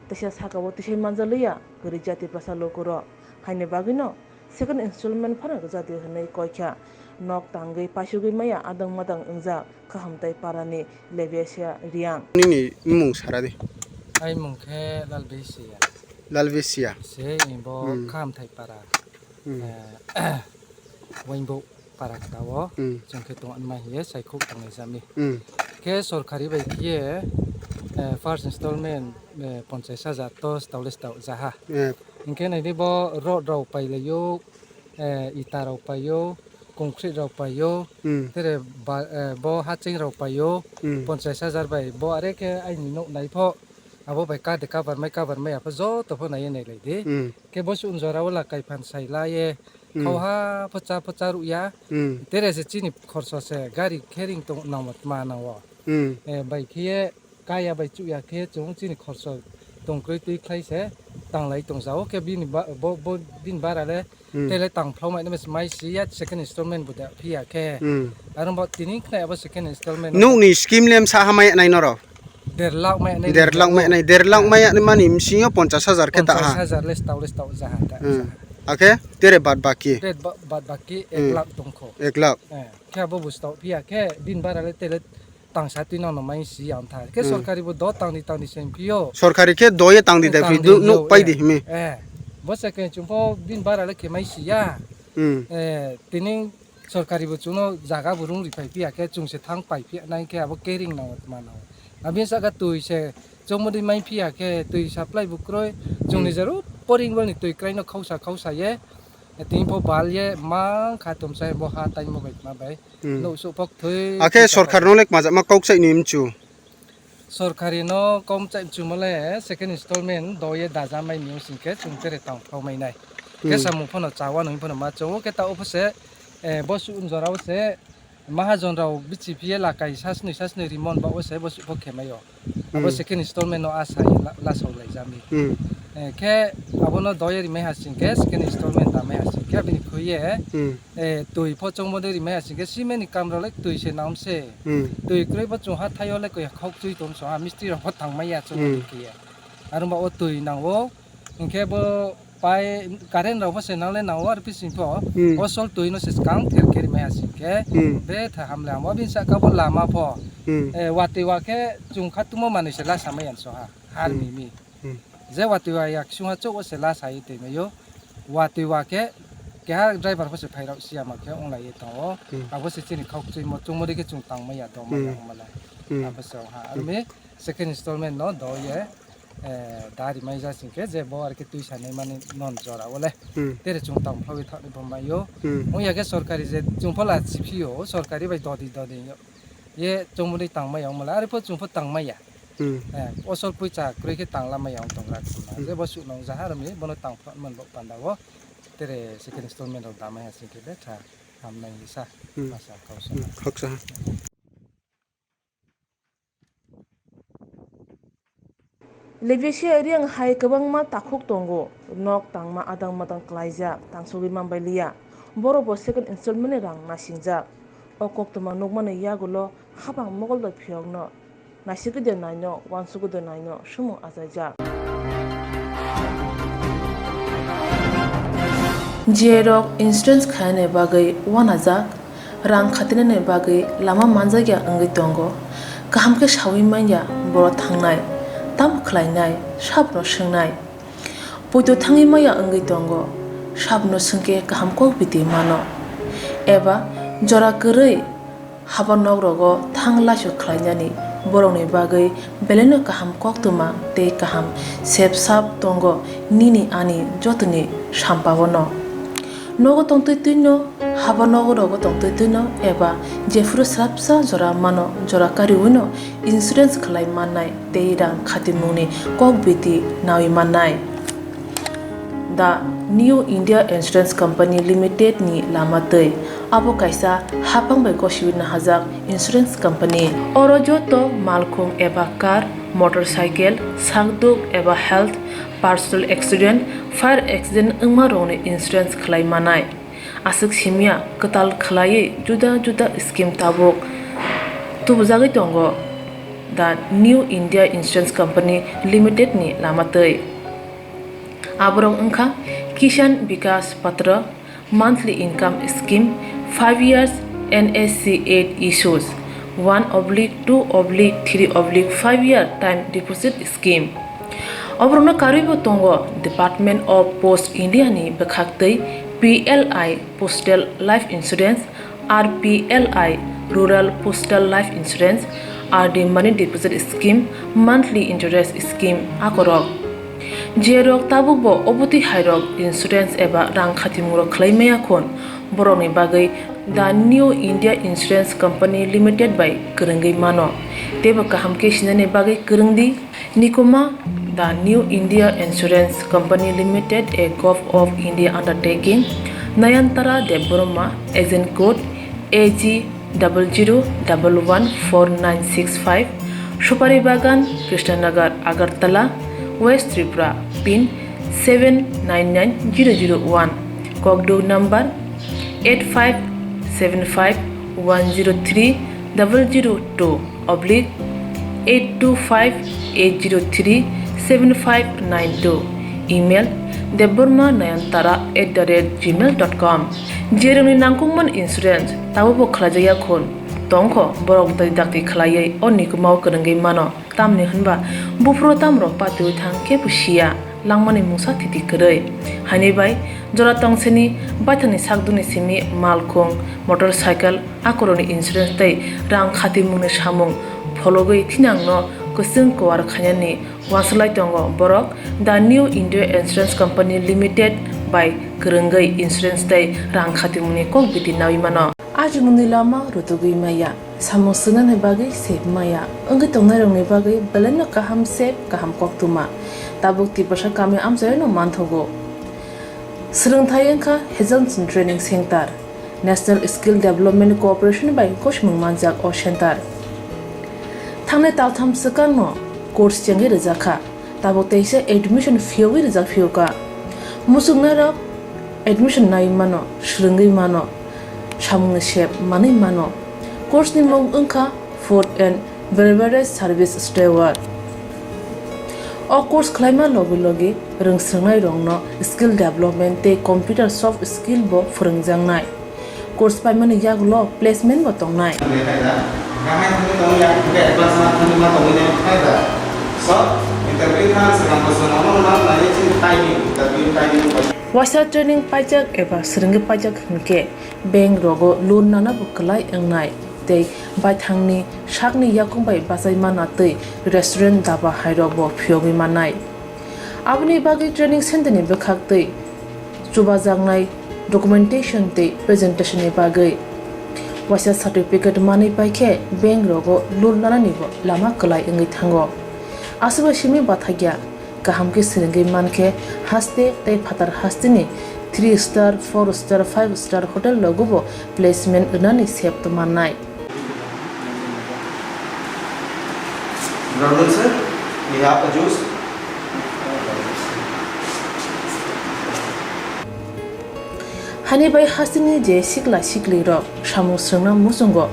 tasya sakawo tisai manjaliya gerijati prasa lokoro haine bagino second installment phana gajati hanai koikha nok tangai pasugui maya adang madang engja khahamtai parani lebesia riang nini mung sarade ai mung khe lalbesia se imbo khamthai para wainbo para tawo jangke tong anma hiye saikuk tangai jami ke sorkari bai kiye first installment 50,000 tos taules tau jaha inke nai bo road rau pailayo ita rau payo concrete rau payo tere bo haching rau payo 50,000 bai bo are ke ai ni no nai pho abo bai ka de cover mai apa zo to pho nai nei lai de ke bo sun zora wala kai phan sai la ye khawha pacha ruya tere se chini khorso se gari carrying to namat ma nawa bai khie kaya bai chu ya khe chung chini khorso tongkroi tui khlai se tanglai tongzao ke bin bo bin barale tele tang phlau mai mai si ya second installment bu da phia ke aron bo tini khnai aba second installment nu ni scheme lem sa hamai nai noro 1.5 lakh mai nai 1.5 lakh mai nai 1.5 lakh mai ni mani msingo 50,000 ke ta ha 50,000 les tau jaha ta okay तेरे बाद बाकी 1 lakh tongkho 1 lakh क्या बो बुस्ताव पिया के दिन बाराले तेले तांसा तुइ न नमाइ सि आम था के सरकारी बो दो तांनि सेम पियो सरकारी के दोये तांदि दे फिदु नु पाइदि हिमे बसे के चुम्पो दिन बाराले के माइ सिया तिनि सरकारी बो चुनो जागा बुरुं रिफाइ पिया के चुंसे थांग पाइ पिया नाइ के अब केरिंग न मानो अबे सगा तुइ से चोमदि माइ पिया के तुइ सप्लाई बुक्रोय जोंनि जरो पोरिंग बलनि तुइ क्राइनो खौसा ये तिन पो बाल ये मा खातुम साइ बो हा ताइ मो मा बाय नो सो पक थै आखे सरकार नो लेक माजा मा कौक साइ निमचु सरकारी नो कम चाइ चुमले सेकेंड इंस्टॉलमेंट दोये दाजा माइ न्यू सिंके चुंतेरे तां फाव माइ नाइ के सामु फनो चावा नइ फनो मा चौ के ता ओफसे बसु उनजराव से महाजन राव बिचिपिए लाकाइ सासनि रिमन बा ओसे बसु पके मायो अब सेकेंड इंस्टॉलमेंट नो आसा लासाव लाइ जामी के abono doyer me hasin ke second installment da me hasin ke bini khoye tui pho chongmode ri me hasin ke simeni kamra lek tui se naam se tui kroi ba chu ha thayo lek ko khok chui tom so ha mistri ro pho thang mai ya chu ki ya aruma o tui nang o ke bo pai karen ro bo se nang le nang war pisin pho o sol tui no se skang ker me hasin ke be tha hamla mo bin sa ka bo lama pho wati wa ke chung khatumo mani se la samayan so ha har mi जे वातिवा या सुहा चो से ला साइ ते मयो वातिवा के क्या driver फसे फाइराव सिया मा के ओंलाय तो अब से चिनि खाउ चै म चुमरि के चुं तांग मया तो मला अब से हा अरमे सेकेंड इंस्टॉलमेंट नो दो ये dari mai ja singke je bo ar ke tui sanai mani non jora ole tere chung tang phawi thani bomayo ong ya ke sarkari je chung phala chipio sarkari bai dodi yo ye chungmuni tangmai yang mala ari pho chung pho tangmai ya osol puicha kroi ke tangla mai yang tongra je bo su nong jahar mi bono tang phon man bo pandawo tere second installment of damai ha singke be tha amnai sa masa kausa khoksa Levesia riang hai kabang ma takhuk tongo nok tangma adang matang klaija tangsogi mambalia boro bo second installment rang na singja okok tuma nokma ne yagulo habang mogol da phiogno nasigi de naino wansugu de naino sumu azaja Jerok insurance khane bagai wanaja rang khatine ne bagai lama manjagya angai tongo kaham ke shawi manya boro thangnai tam khlainai sabno swngnai poito thangi maya angai tongo sabno sungke kaham ko biti mano eba jora korei habanog rogo thangla su khlainani borongni bagai beleno kaham koktuma te kaham sep sap tongo nini ani jotni sampawono nogo tongtoi tuino habanogo rogo tongtoi tuino eba jefru srapsa jora mano jora kari uno insurance khlai manai teirang khatimuni kokbiti nawi manai The New India Insurance Company Limited ni lamatei abo kaisa hapang bai koshiwina hajak insurance company oro joto malkhung eba car motorcycle sakduk eba health personal accident fire accident ungma rongni insurance khlai manai asuk simia katal khlai juda juda scheme tabok tubujagi tongo The New India Insurance Company Limited ni lamatei aborong ungkha Kishan Vikas Patra monthly income scheme 5 years NSC 8 issues 1/2/3/5 year time deposit scheme obrona karibo tongo Department of Post India ni bekhaktei PLI Postal Life Insurance RPLI Rural Postal Life Insurance RD Money Deposit Scheme monthly interest scheme akorok Jerok tabukbo obuti hairok insurance eba rang khatimuro khlaimaya khon boroni bagai The New India Insurance Company Limited by Kurungi Mano teba kaham ke sinane bagai kurungdi nikoma The New India Insurance Company Limited a Gulf of India undertaking Nayantara Deborma agent code AG 00114965 Shupari Bagan Krishnanagar Agartala West Tripura pin 799001 Kogdo number 85751002/825-803-7592 email deborma9antara@gmail.com jeroni nangkungman insurance tawo khlajaya khon tongkho borok dai dakti khlaiye onni kumau kurungai mano tamni hanba bufro tamro patu thangke pusia langmani mungsa thiti korei hani bai jora tongseni baithani sakduni simi malkhung motorcycle akoroni insurance tai rang khati mungni samung phologoi thinangno kusung kwar khanyani waslai tongo borok The New India Insurance Company Limited by kurungai insurance tai rang khati mungni kok biti nawi mano ajumuni lama rutugui maya samusuna ne bagai sep maya anggi tongnai rongni bagai beleno kaham sep kaham koktuma tabuk ti pasha kami amjai no manthogo srungthai engkha Hezonson Training Center National Skill Development Corporation by koshmung manjak o center thangne taltham sakano course chengi rejakha tabuk teise admission fee rejak fioka musungna rok admission nai mano srungai mano samung shep manai mano course ni mong ungkha food and beverage service steward o course khlaima logi rungsrangnai rongno skill development te computer soft skill bo phurungjangnai course paimani yaglo placement bo tongnai Wasa training pajak eba seringi pajak hingke bank rogo loan nana bukalai engnai tei baithangni sakni yakungbai basaimana tei restaurant daba hairobo phiogi manai aboni bagi training center ni bekhak tei chubajangnai documentation tei presentation ni bagai wasa certificate mani paikhe bank rogo lulnana nibo lama klai ngai thango asuba simi bathagya kaham ke siringai manke haste tei phatar hastini 3 star 4 star 5 star hotel logobo placement unani sept manai Good afternoon, sir. We have a juice. hani bai hastini je sikla sikli ro samu srna musungo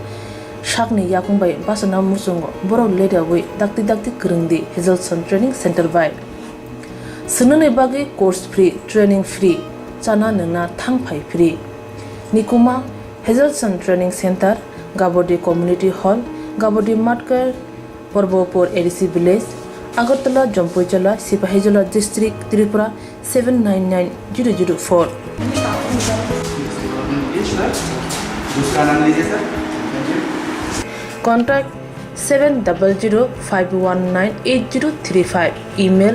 sakni yakungbai basana musungo borok leda wi dakti krungdi Hazelson Training Center by sunane bagi course free training free chana nangna thangphai free nikuma Hazelson Training Center Gabodi Community Hall Gabodi Matkar Porbopur ADC Village Agartala Jompoijola Sipahijola District Tripura 799004 दूसरा नाम लीजिए sir. Contact 7005198035. Email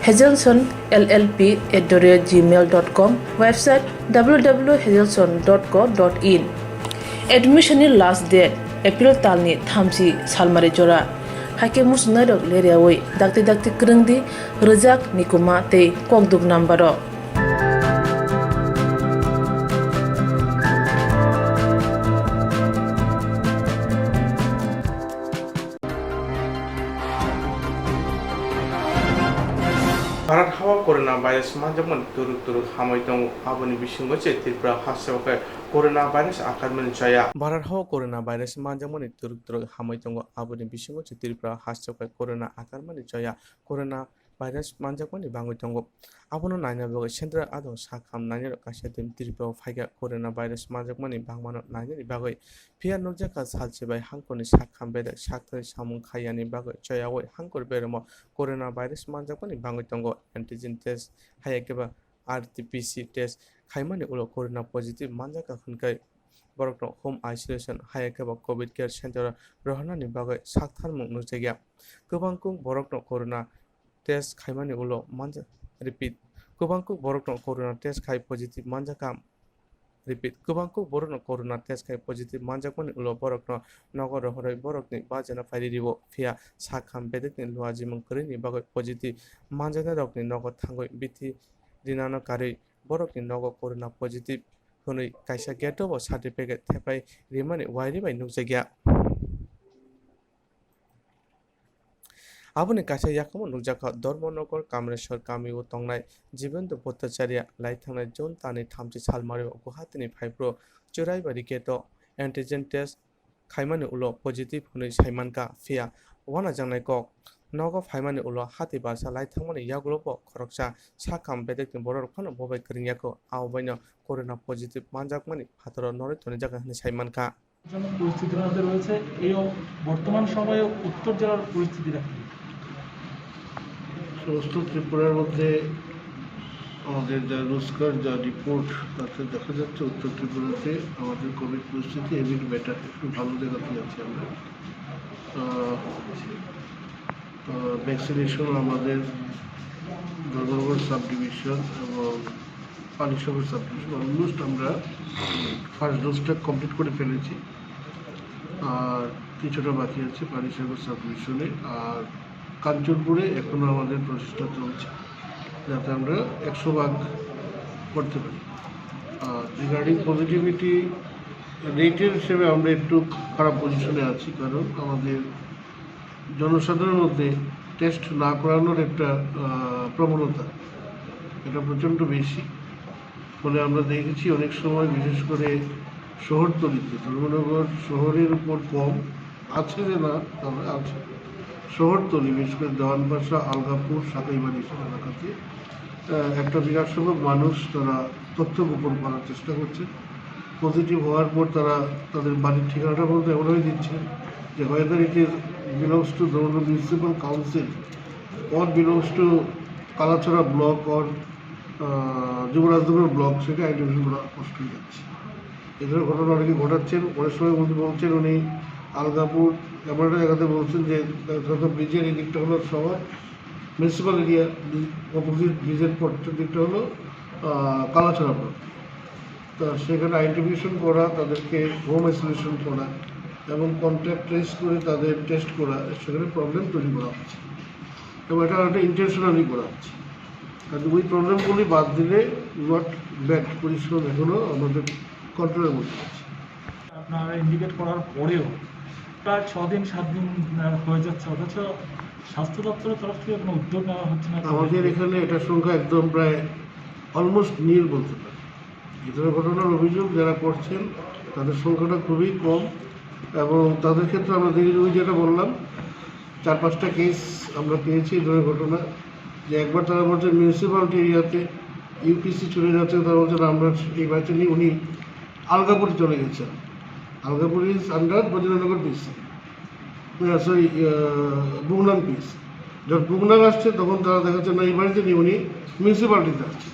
hazelsonllp@gmail.com. Website www.hazelson.co.in. Admission last date April talni thamsi salmare jora. Hake musnarok leriawai dakti krungdi rejak nikuma te kokduk nambaro. Bharat हावा corona भाइरास मानजमन तुरु हामै दङ आबोनि बिसिङो चे Tripura हास्यावखाय corona भाइरास आकारमन जया भारत हावा corona भाइरास मानजमन तुरु हामै दङ आबोनि बिसिङो चे त्रिपुरा हास्यावखाय कोरोना आकारमन जया कोरोना भाइरास मानजमन बाङै दङ आबोनो नायना बगै सेन्ट्र आदं साखाम नायना कासेदिम त्रिपुरा फाइगा कोरोना भाइरास मानजमन बांमानो नायनि बागै फिया नोजका सालसेबाय हांकोनि साखाम बेद साखै सामुं खायानि बागै जयावै हांकोर बेरम कोरोना भाइरास मानजमन बाङै दङ एंटीजन टेस्ट हायाकेबा RT-PC टेस्ट खाइमानि उलो कोरोना पॉजिटिव मानजाका खुनकै बरकनो होम आइसोलेशन हायाकेबा कोविड केयर सेंटर रहनानि बागै साखथारमुं नुजाया गोबांखौ बरकनो कोरोना टेस्ट खाइमानि उलो मानजा रिपीट गोबांखौ बरकनो कोरोना टेस्ट खाइ पॉजिटिव मानजाका रिपीट गोबांखौ बरकनो कोरोना टेस्ट खाइ पॉजिटिव मानजाकमानि उलो बरकनो नगर रहरै बरकनि बाजना फाइरिबो फिया साखाम बेदकनि लुआजि मंकरिनि बागै पॉजिटिव मानजाना रकनि नगर थांगै बिथि दिनानो कारै बरकनि नगर कोरोना पॉजिटिव होनै काइसा गेटबो सर्टिफिकेट थेपाय रिमानि वाइरिबाय नुजाया आबोनि काइसा याकमो नुजाखा धर्मनगर कामरेश्वर कामिओ तंनाय जीवेंद्र भट्टाचार्य लाइथांनाय जन तानि 30 सालमारि गुवाहाटीनि फाइप्रो चुराइबारि गेटो एंटीजन टेस्ट खाइमानि उलो पॉजिटिव होनै साइमानका फिया वाना जांनाय कक नगो फाइमानि उलो हाति बासा लाइथांमानि याग्लोबो खरकसा साखाम बेदकनि बररखानो बबाय करियाको आवबायनो कोरोना पॉजिटिव मानजाकमानि फातरो नरै तनि जागा होनै साइमानका পরিস্থিতির মধ্যে রয়েছে এই বর্তমান সময়ে উত্তর জেলার পরিস্থিতিটা কি সমস্ত ত্রিপুরার মধ্যে আমাদের যা রোজকার যা রিপোর্ট তাতে দেখা যাচ্ছে উত্তর ত্রিপুরাতে আমাদের কোভিড পরিস্থিতি এমনি বেটার একটু ভালো জায়গাতে আছি আমরা ভ্যাকসিনেশন আমাদের ধর্মনগর সাব ডিভিশন এবং পানিসাগর সাব ডিভিশন অলমোস্ট আমরা ফার্স্ট ডোজটা কমপ্লিট করে ফেলেছি আর কিছুটা বাকি আছে পানিসাগর সাব ডিভিশনে আর কাঞ্চনপুরে এখনও আমাদের প্রচেষ্টা চলছে যাতে আমরা 100% করতে পারি আর রিগার্ডিং পজিটিভিটি রেটের হিসেবে আমরা একটু খারাপ পজিশনে আছি কারণ আমাদের জনসাধারণের মধ্যে টেস্ট না করানোর একটা প্রবণতা এটা প্রচণ্ড বেশি ফলে আমরা দেখেছি অনেক সময় বিশেষ করে শহরতলিতে ধর্মনগর শহরের উপর কম আছে যে না তবে আছে শহরতলি বিশেষ করে দেওয়ানবাসা আলগাপুর সাকাইবাড়ি এলাকাতে একটা বিরাট সংখ্যক মানুষ তারা তথ্য গোপন করার চেষ্টা করছে পজিটিভ হওয়ার পর তারা তাদের বাড়ির ঠিকানাটা পর্যন্ত এমনভাবে দিচ্ছে যে whether it is belongs to the municipal council or belongs to Kalachhara block or Jubarajnagar block সেটা আইডেন্টিফাই করা কষ্ট হয়ে যাচ্ছে এ ধরনের ঘটনা অনেকে ঘটাচ্ছেন। অনেক সময় উনি বলছেন উনি আলগাপুর এমন একটা জায়গাতে বলছেন যে ব্রিজের এই দিকটা হলো শহর, মিউনিসিপ্যাল এরিয়া, অপোজিট ব্রিজের পরের দিকটা হলো কালাছড়া পথ। তা সেখানে আইডেন্টিফিকেশন করা, তাদেরকে হোম আইসোলেশন করা এবং কন্ট্যাক্ট ট্রেস করে তাদের টেস্ট করা, সেখানে প্রবলেম তৈরি করা হচ্ছে এবং এটা একটা ইন্টেনশনালি করা হচ্ছে। কারণ ওই প্রবলেমগুলি বাদ দিলে নট ব্যাড পরিশ্রম এখনও আমাদের কন্ট্রোলের মধ্যে আছে। আপনারা ইন্ডিকেট করার পরেও প্রায় 6 দিন 7 দিন হয়ে যাচ্ছে, অথচ স্বাস্থ্য দপ্তরের তরফ থেকে কোনো উদ্যোগ নেওয়া হচ্ছে না। আমাদের এখানে এটার সংখ্যা একদম প্রায় অলমোস্ট নীল বলতে পারে। এই ধরনের ঘটনার অভিযোগ যারা করছেন তাদের সংখ্যাটা খুবই কম এবং তাদের ক্ষেত্রে আমরা দেখি ওই যেটা বললাম 4-5টা কেস আমরা পেয়েছি এই ধরনের ঘটনা, যে একবার তারা বলছে মিউনিসিপ্যালিটি এরিয়াতে ইউপিসি চলে যাচ্ছে, তারা বলছেন আমরা এই বাড়িতে নিয়ে উনি আলগাপুরে চলে গেছেন। Algapur is under Bajarnagar PS, sorry Bugnan PS. যখন বুগনান আসছে তখন তারা দেখাচ্ছে না এই বাড়িতে নিয়ে উনি মিউনিসিপ্যালিটিতে আসছে।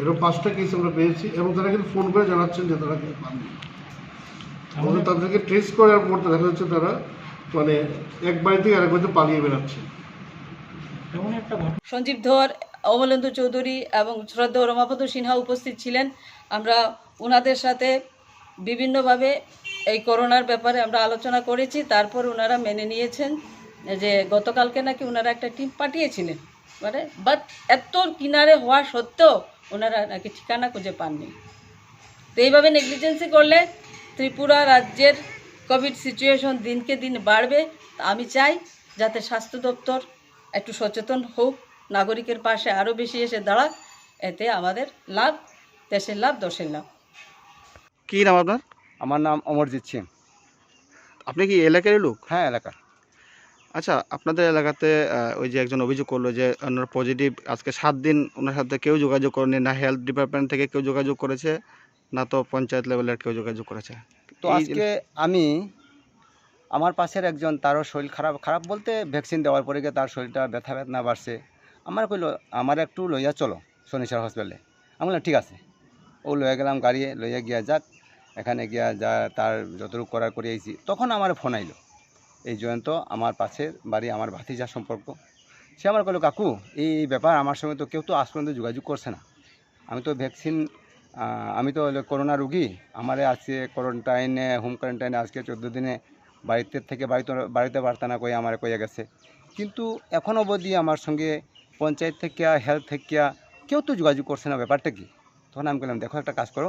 এরকম 5টা কেস আমরা পেয়েছি এবং তারা কিন্তু ফোন করে জানাচ্ছেন যে তারা কিন্তু পাননি। আমাদের তাদেরকে ট্রেস করার পর দেখা যাচ্ছে তারা মানে এক বাড়ি থেকে আরেক বাড়িতে পালিয়ে বেড়াচ্ছে। সঞ্জীব ধর, অমলেন্দু চৌধুরী এবং শ্রদ্ধা রমাপদ সিনহা উপস্থিত ছিলেন। আমরা ওনাদের সাথে বিভিন্নভাবে এই করোনার ব্যাপারে আমরা আলোচনা করেছি। তারপর ওনারা মেনে নিয়েছেন যে গতকালকে নাকি ওনারা একটা টিম পাঠিয়েছিলেন, মানে বাট এত কিনারে হওয়া সত্ত্বেও ওনারা নাকি ঠিকানা খুঁজে পাননি। তো এইভাবে নেগলিজেন্সি করলে ত্রিপুরা রাজ্যের কোভিড সিচুয়েশন দিনকে দিন বাড়বে। আমি চাই যাতে স্বাস্থ্য দপ্তর একটু সচেতন হোক, নাগরিকের পাশে আরও বেশি এসে দাঁড়াক। এতে আমাদের লাভ, দেশের লাভ, দশের লাভ। কী নাম আপনার? আমার নাম অমরজিৎ সিং। আপনি কি এলাকারই লোক? হ্যাঁ, এলাকার। আচ্ছা, আপনাদের এলাকাতে ওই যে একজন অভিযোগ করলো যে ওনার পজিটিভ, আজকে 7 দিন ওনার সাথে কেউ যোগাযোগ করেনি, না হেলথ ডিপার্টমেন্ট থেকে কেউ যোগাযোগ করেছে, না তো পঞ্চায়েত লেভেলের কেউ যোগাযোগ করেছে। তো আজকে আমি আমার পাশের একজন, তারও শরীর খারাপ বলতে ভ্যাকসিন দেওয়ার পরে গিয়ে তার শরীরটা ব্যথা বাড়ছে। আমার কইলো আমার একটু লইয়া চলো শনিচার হসপিটালে। আমি বললাম ঠিক আছে। ও লইয়া গেলাম গাড়ি, লইয়া গিয়া যাক, এখানে গিয়া যা তার যতটুকু করার করে আইছি। তখন আমার ফোন আইলো, এই জয়ন্ত আমার পাশের বাড়ি, আমার ভাতিজা সম্পর্ক। সে আমার কইলো কাকু এই ব্যাপার, আমার সঙ্গে তো কেউ তো আজ পর্যন্ত যোগাযোগ করছে না। আমি তো ভ্যাকসিন, আমি তো করোনা রুগী, আমারে আজকে কোয়ারেন্টাইনে, হোম কোয়ারেন্টাইনে আজকে 14 দিনে বাড়িতে বার্তা না কয়ে আমার কয়ে গেছে। কিন্তু এখন অবধি আমার সঙ্গে পঞ্চায়েত থেকে, হেলথ থেকে কেউ তো যোগাযোগ করছে না। ব্যাপারটা কি? তখন আমি বললাম দেখো, একটা কাজ করো,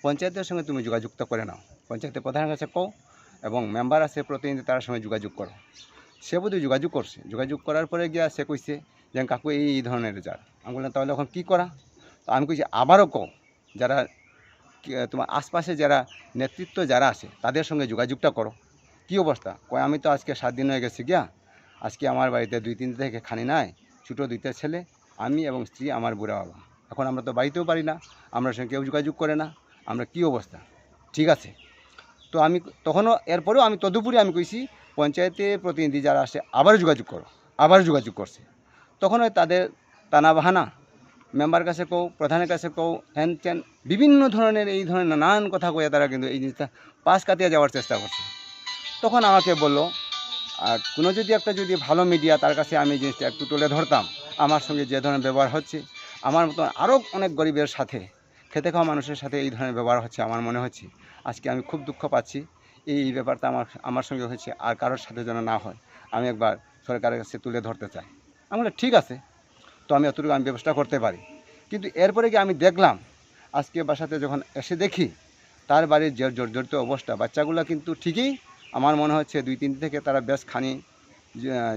পঞ্চায়েতের সঙ্গে তুমি যোগাযোগটা করে নাও, পঞ্চায়েতের প্রধানের কাছে কও এবং মেম্বার আছে প্রতিনিধি, তার সঙ্গে যোগাযোগ করো। সে বোধহয় যোগাযোগ করছে। যোগাযোগ করার পরে গিয়া সে কইছে যে কাকু এই ধরনের রেজাল্ট। আমি বললাম তাহলে এখন কী করা? তো আমি কইছি আবারও কও, যারা তোমার আশপাশে যারা নেতৃত্ব যারা আছে তাদের সঙ্গে যোগাযোগটা করো। কী অবস্থা? কয় আমি তো আজকে 7 দিন হয়ে গেছি গিয়া, আজকে আমার বাড়িতে 2-3 থেকে খানি নাই, ছোটো 2টা ছেলে, আমি এবং স্ত্রী, আমার বুড়া বাবা। এখন আমরা তো বাড়িতেও পারি না, আমরা সঙ্গে কেউ যোগাযোগ করে না, আমরা কী অবস্থা? ঠিক আছে। তো আমি তখনও এরপরেও আমি তদুপরি আমি কইছি পঞ্চায়েতে প্রতিনিধি যারা আসে আবার যোগাযোগ করো, আবার যোগাযোগ করছে। তখন তাদের টানা বাহানা, মেম্বার কাছে কও, প্রধানের কাছে কও, হ্যান ত্যান বিভিন্ন ধরনের এই ধরনের নানান কথা কয়ে তারা কিন্তু এই জিনিসটা পাশ কাটিয়ে যাওয়ার চেষ্টা করছে। তখন আমাকে বললো আর কোনো যদি ভালো মিডিয়া, তার কাছে আমি জিনিসটা একটু তুলে ধরতাম, আমার সঙ্গে যে ধরনের ব্যবহার হচ্ছে, আমার মতন আরও অনেক গরিবের সাথে, খেতে খাওয়া মানুষের সাথে এই ধরনের ব্যবহার হচ্ছে, আমার মনে হচ্ছে আজকে আমি খুব দুঃখ পাচ্ছি। এই ব্যাপারটা আমার সঙ্গে হয়েছে, আর কারোর সাথে যেন না হয়, আমি একবার সরকারের কাছে তুলে ধরতে চাই। আমি বললাম ঠিক আছে, তো আমি অতটুকু আমি ব্যবস্থা করতে পারি। কিন্তু এরপরে কি আমি দেখলাম, আজকে বাসাতে যখন এসে দেখি তার বাড়ির যে জর্জরিত অবস্থা, বাচ্চাগুলো কিন্তু ঠিকই আমার মনে হচ্ছে 2-3 থেকে তারা বেশ খানি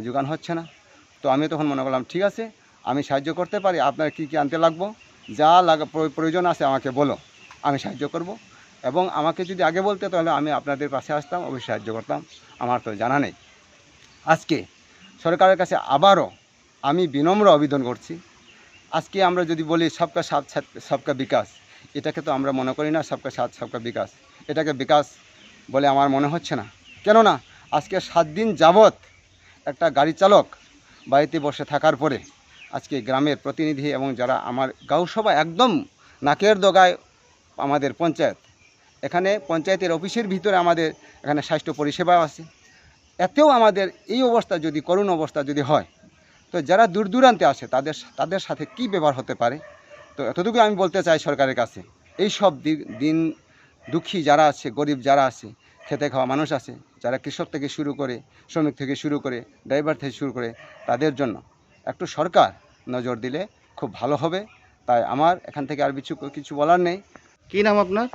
যোগান হচ্ছে না। তো আমি তখন মনে করলাম ঠিক আছে, আমি সাহায্য করতে পারি, আপনার কী আনতে লাগবো, যা প্রয়োজন আছে আমাকে বলো, আমি সাহায্য করব। এবং আমাকে যদি আগে বলতে তাহলে আমি আপনাদের পাশে আসতাম, অবশ্যই সাহায্য করতাম, আমার তো জানা নেই। আজকে সরকারের কাছে আবারও আমি বিনম্র আবেদন করছি। আজকে আমরা যদি বলি সবকা সাথ সবকা বিকাশ, এটাকে তো আমরা মনে করি না সবকা সাথ সবকা বিকাশ, এটাকে বিকাশ বলে আমার মনে হচ্ছে না। কেননা আজকে 7 দিন যাবৎ একটা গাড়ি চালক বাড়িতে বসে থাকার পরে আজকে গ্রামের প্রতিনিধি এবং যারা আমার গাঁও সভা একদম নাকের ডগায় আমাদের পঞ্চায়েত এখানে পঞ্চায়েতের অফিসের ভিতরে আমাদের এখানে স্বাস্থ্য পরিষেবা আছে। এতেও আমাদের এই অবস্থা যদি করুণ অবস্থা যদি হয়, তো যারা দূর দূরান্তে আসে তাদের সাথে কি ব্যবহার হতে পারে। তো এতটুকু আমি বলতে চাই সরকারের কাছে, এই সব দিন দুঃখী যারা আছে, গরিব যারা আছে, খেতে খাওয়া মানুষ আছে, যারা কৃষক থেকে শুরু করে, শ্রমিক থেকে শুরু করে, ড্রাইভার থেকে শুরু করে, তাদের জন্য একটু সরকার নজর দিলে খুব ভালো হবে। তাই আমার এখান থেকে আর কিছু বলার নেই। কি নাম আপনার?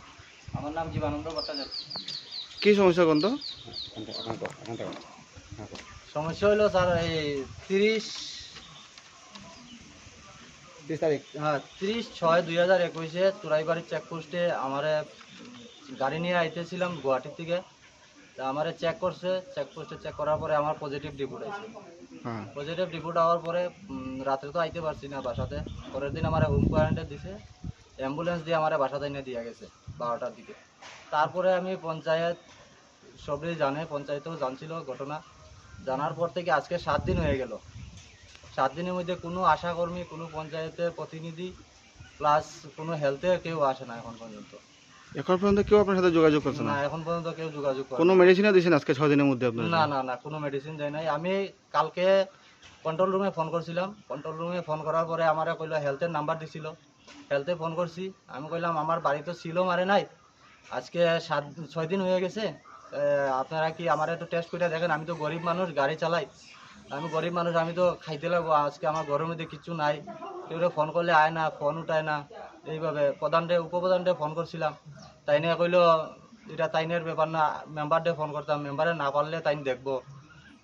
আমার নাম জীবানন্দ ভট্টাচার্য। কি সমস্যা কোন তো? সমস্যা হলো স্যার এই 30 তারিখ, হ্যাঁ 30/6/2021 চুরাইবাড়ি চেকপোস্টে আমার গাড়ি নিয়ে আইতেছিলাম গুয়াহাটি থেকে। তা আমার চেক করছে, চেকপোস্টে চেক করার পরে আমার পজিটিভ রিপোর্ট আছে। পজিটিভ রিপোর্ট হওয়ার পরে রাত্রে তো আইতে পারছি না বাসাতে। পরের দিন আমার হোম কোয়ারেন্টাইন দিছে, অ্যাম্বুলেন্স দিয়ে আমার বাসাতে এনে দিয়ে গেছে 12টার দিকে। তারপরে আমি পঞ্চায়েত সবই জানে, পঞ্চায়েতেও জানছিল ঘটনা। জানার পর থেকে আজকে 7 দিন হয়ে গেল। 7 দিনের মধ্যে কোনো আশাকর্মী, কোনো পঞ্চায়েতের প্রতিনিধি প্লাস কোনো হেলথের কেউ আসে না এখন পর্যন্ত। এখন পর্যন্ত কেউ আপনার সাথে যোগাযোগ করছে না, না? এখন পর্যন্ত কেউ যোগাযোগ করে কোনো মেডিসিনও দিয়েছেন আজকে 6 দিনের মধ্যে আপনার? না, কোনো মেডিসিন দেয় নাই। আমি কালকে কন্ট্রোল রুমে ফোন করছিলাম। কন্ট্রোল রুমে ফোন করার পরে আমার কইলো হেলথের নাম্বার দিছিল, হেলথে ফোন করছি। আমি কইলাম আমার বাড়ি তো ছিল মারে নাই, আজকে 6 দিন হয়ে গেছে, আপনারা কি আমার একটু টেস্ট করে দেখেন। আমি তো গরিব মানুষ, গাড়ি চালাই, আমি গরিব মানুষ, আমি তো খাইতে লাগবো, আজকে আমার ঘরের মধ্যে কিছু নাই। কেউ ফোন করলে আয় না, ফোন উঠায় না। এইভাবে উপপ্রধানকে ফোন করছিলাম, তাই নিয়ে কইলো এটা তাইনের ব্যাপার না, মেম্বারডে ফোন করতাম, মেম্বারে না পারলে তাই দেখবো।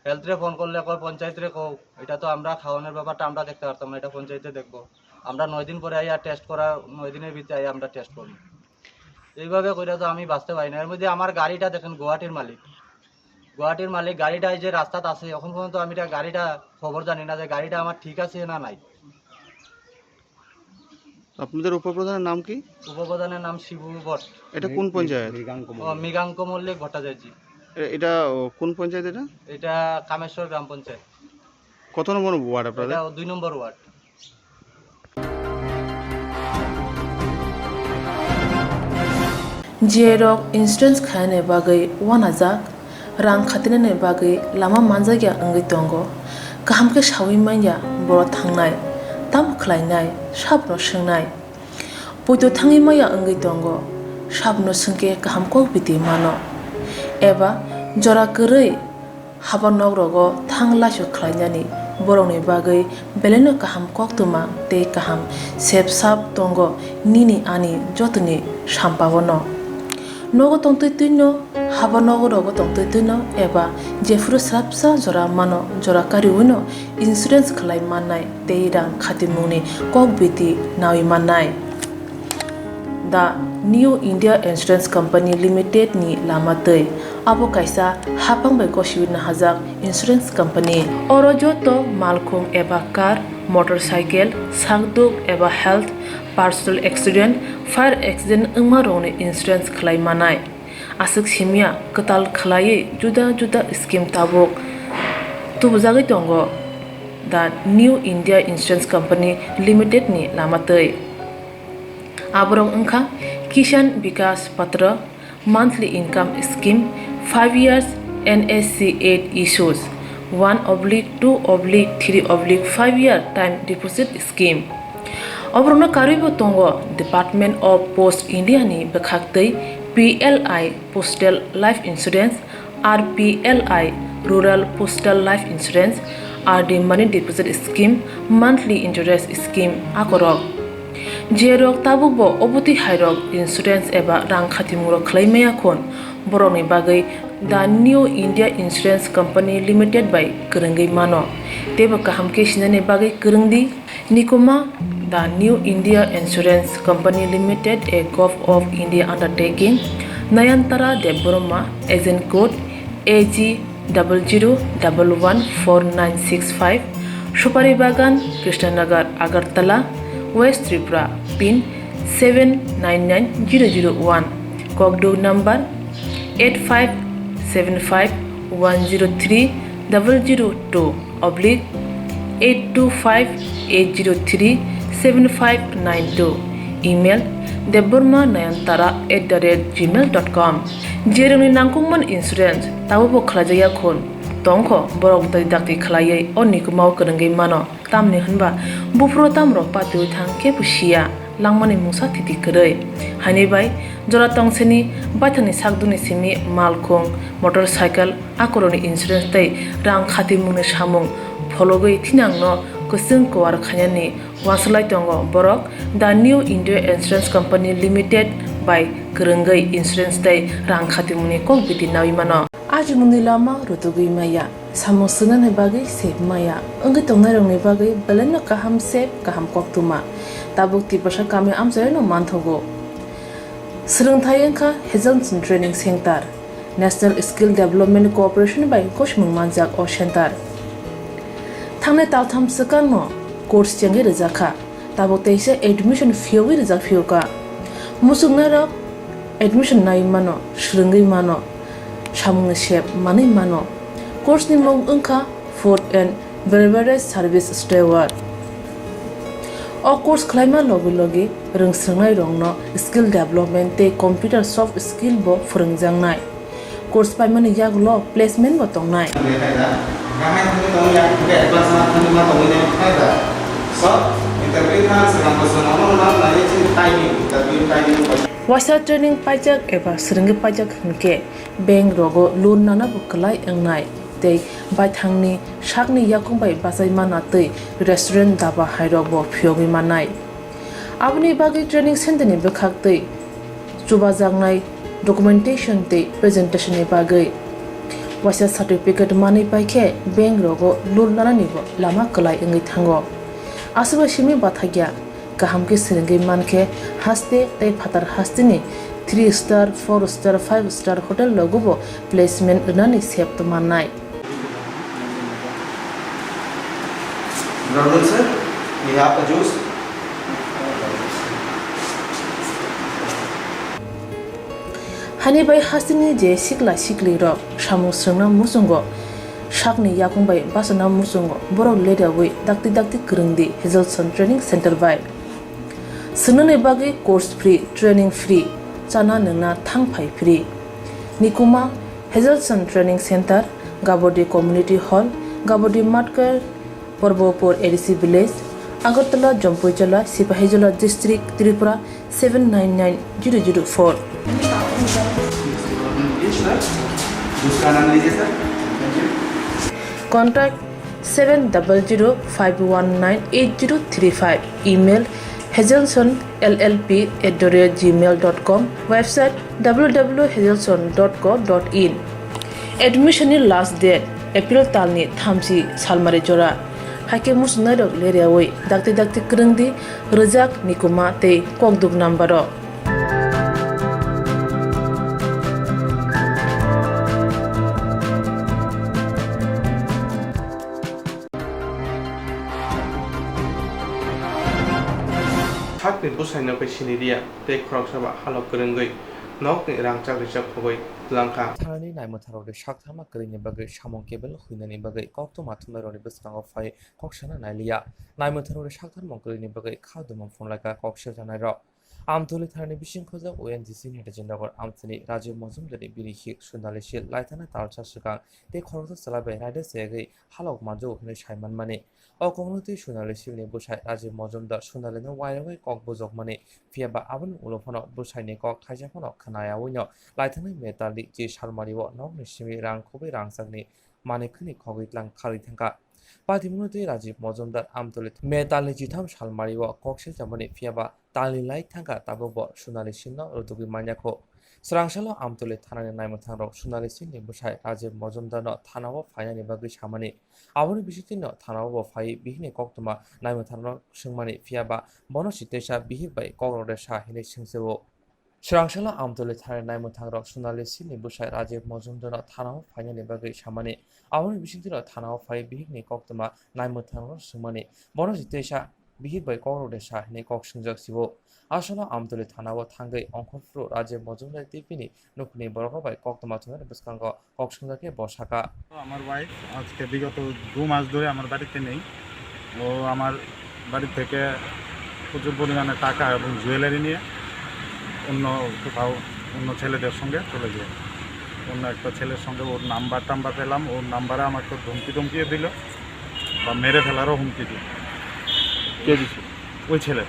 হেলথরে ফোন করলে কয় পঞ্চায়েতরে কও, এটা তো আমরা খাওয়ানোর ব্যাপারটা আমরা দেখতে পারতাম না, এটা পঞ্চায়েতে দেখবো। আমরা 9 দিন পরে আইয়া টেস্ট করা, 9 দিনের ভিতরে আইয়া আমরা টেস্ট করি। এইভাবে কইরা তো আমি বাঁচতে পারি না। এর মধ্যে আমার গাড়িটা দেখেন গুয়াহাটির মালিক গাড়িটা যে রাস্তাতে আছে, এখন পর্যন্ত আমি গাড়িটা খবর জানি না যে গাড়িটা আমার ঠিক আছে না নাই। আপনাদের উপপ্রধানের নাম কি? উপপ্রধানের নাম শিবু ভট্ট। এটা কোন পঞ্চায়েত? মৃগাঙ্ক মল্লিক ভট্টাচার্য। এটা কোন পঞ্চায়েত? এটা কামেশ্বর গ্রাম পঞ্চায়েত। কত নম্বর ওয়ার্ড আপনাদের? এটা 2 নম্বর ওয়ার্ড। जिएरक इन्सुरेन्स खाने बागै वानाजाक रां खातिने बागै लामा मानजागिया अंगै दंगो गाहामके सावै माइया बर' थांनाय ताम खलायनाय साबनो सोंनाय बयद' थाङै माइया अंगै दंगो साबनो सोंके गाहामको बिदि मानो एबा जरा गोरै हाबा नगरगो थां लासु खलायनानै बर'नि बागै बेलेनो गाहाम कक्तुमा ते गाहाम सेब साब दंगो निनि आनि जतनि साम्पावनो नगो तंतैतैनो हाबा नगरगो तंतैतैनो एबा जेफुरु स्राबसा जरा मानो जरा कारिउनो इन्सुरेन्स खलाय माननाय ते रां खातिमुनि कक बिदि नावि माननाय दा new India insurance company limited नि लामातै आबो कायसा हापांबाय गसिउनो हाजाक इन्सुरेन्स कंपनी अरजतो मालखुम एबा कार मोटरसाइकेल सागदुक एबा health personal accident fire accident उमारोने इन्सुरेन्स खलाय मानाय आसक सिमिया कताल खलायै जुदा जुदा स्कीम ताबक तुबजागै दंगो दा new India insurance company limited नि लामातै आबरं अंखा किसान विकास पत्र monthly income scheme 5 years NSC 8 issues 1/2/3/5 year time deposit scheme Obrona karibo tongo Department of Post India ni bekhaktei PLI Postal Life Insurance RPLI Rural Postal Life Insurance RD Money Deposit Scheme Monthly Interest Scheme akorok Jerok tabubo obuti hairok insurance eba rang khatimuro claimaya khon boroni bagai the New India Insurance Company Limited by Kerengai mano teba kahamke sinane bagai kerengdi nikoma the New India Insurance Company Limited a Gulf of India undertaking Nayantara Deboroma agent code AG 00114965 Shupari Bagan Krishnanagar Agartala West Tripura pin 799001 Kogdo number 8575103002/825-803-7592 email deborma nayantara@gmail.com jeroni nangkungman insurance tabo khlajaya khon tongkho borok dai dakti khlaiye onni kumau kanangai mano tamni hanba bufro tamro patu thang ke pusia langmani musa thiti krei hani bai jora tongseni bathani sakduni simi malkhong motorcycle akoroni insurance tai rang khati mune samung fologoi thinangno kusung kwar khanyani waslai tongo borok the new india insurance company limited by krengai insurance tai rang khati mune kok biti nawi mano aji mundi lama rutugui maya samusuna ne bagai sep maya angi tongnai rong ne bagai balena kaham sep kaham koktuma tabuk ti pasha kame amjai no manthogo srungthai engkha Hazelson training center national skill development cooperation by koshmung manjak o center thangne taltham sakano course changi rizakha tabuk teise admission fee wi rizak fee ka musungna ro admission nai mano srungai mano samung shep mani mano course ni mong engkha food and beverage service steward o course khlaima logi logi rungsrangnai rongno skill development te computer soft skill bo phurungjangnai course paimani yaglo placement bo tongnai wasa training pajak eba srungi pajak hunke bank rogo loan nana buklai engnai tei baithangni sakni yakungbai basai mana tei restaurant daba hairok bo phiogi manai abni bagi training center ni bekhak tei chuba jangnai documentation tei presentation ni bagai wasa certificate mani paikhe bank rogo loan nana ni bo lama klai engai thango asuba simi bathagya kaham ke srungi manke haste tei phatar haste ni 3 star 4 star 5 star hotel logo bo placement nani sep to manai Garden sir, we have the juice. hani bai hasini je sikla sikli ro samu srungna musungo sakni yakungbai basana musungo borok leda wi dakti krungdi Hazelson training center by sunune bagi course free training free chana nungna thangphai free nikuma Hazelson training center gabodi community hall gabodi matkar Porbopur ADC village Agartala Jampuichala Sipahijala district Tripura 799004 contact 7005198035 email hazelsonllp@gmail.com website www.hazelson.co.in admission last date April talni thamsi salmari jora hake musna dok leriawai dakti krungdi rejak nikuma te kokduk nambaro thakni busaina pe siniria te khorok saba halok krungai nokni rangchak rijak phogoi langka Thani naimotharode shaktama kring bagai samong kebel huinani bagai kokto mathumai beskango phai koksana nailia naimotharode shaktar mongkring bagai khadumam phonlaka koksha janai ro amtholi tharni bising khoja ONGC ni rajendagor amthani Rajiv Majumdari birihik sundalishil laithana talcha suka te khorokta chalabai raide segai halok majo hune saiman mani অকংনতি সুনালিশিলনি বুসাই রাজীব মজুমদার সুনালিনো ওয়াইরাই কক বুজক মানি ফিয়াবা আবন উলফন বুসাইনি কক খাইজাফন খানায়া উইনো লাইথানি মেতালি জি সালমারিও নক নিসিমি রাং খুবই রাংসাকনি মানিকনি খগিতলাং খালি থাকা পাতিমুনতি রাজীব মজুমদার আমতলি মেতালি জিথাম সালমারিও ককসে জামানি ফিয়াবা তালি লাই থাকা তাবব সুনালিশিলনো রুতুগি মানিয়াখো Srangsalo amtole thanani naimothanro sunalisini busai Rajiv Majumdarno thanao phainani bagui samani aboni bisitino thanao bo phai bihini koktoma naimothanro singmani fiaba bono sitesa bihirbai kokrode sahini singsebo Srangsalo amtole thanani naimothanro sunalisini busai Rajiv Majumdarno thanao phainani bagui samani aboni bisitino thanao phai bihini koktoma naimothanro singmani bono sitesa bihirbai kokrode sahini koksingjak sibo আসলে আমতলি থানাও থাঙ্গাই অঙ্কনফ্রু রাজে মজুমদার টিপিনি নুকনি বড়গাবাই কক্তমাথনের বেসকাঙ্গ কক্সবাজারকে বসাকা আমার wife আজকে বিগত 2 মাস ধরে আমার বাড়িতে নেই ও আমার বাড়ি থেকে প্রচুর পরিমাণে টাকা এবং জুয়েলারি নিয়ে অন্য কোথাও অন্য ছেলেদের সঙ্গে চলে যায়। অন্য একটা ছেলের সঙ্গে ওর নাম্বার টাম্বার পেলাম, ওর নাম্বারে আমাকে ধমকিয়ে দিল বা মেরে ফেলারও হুমকি দিল। কে দিচ্ছে? ওই ছেলে।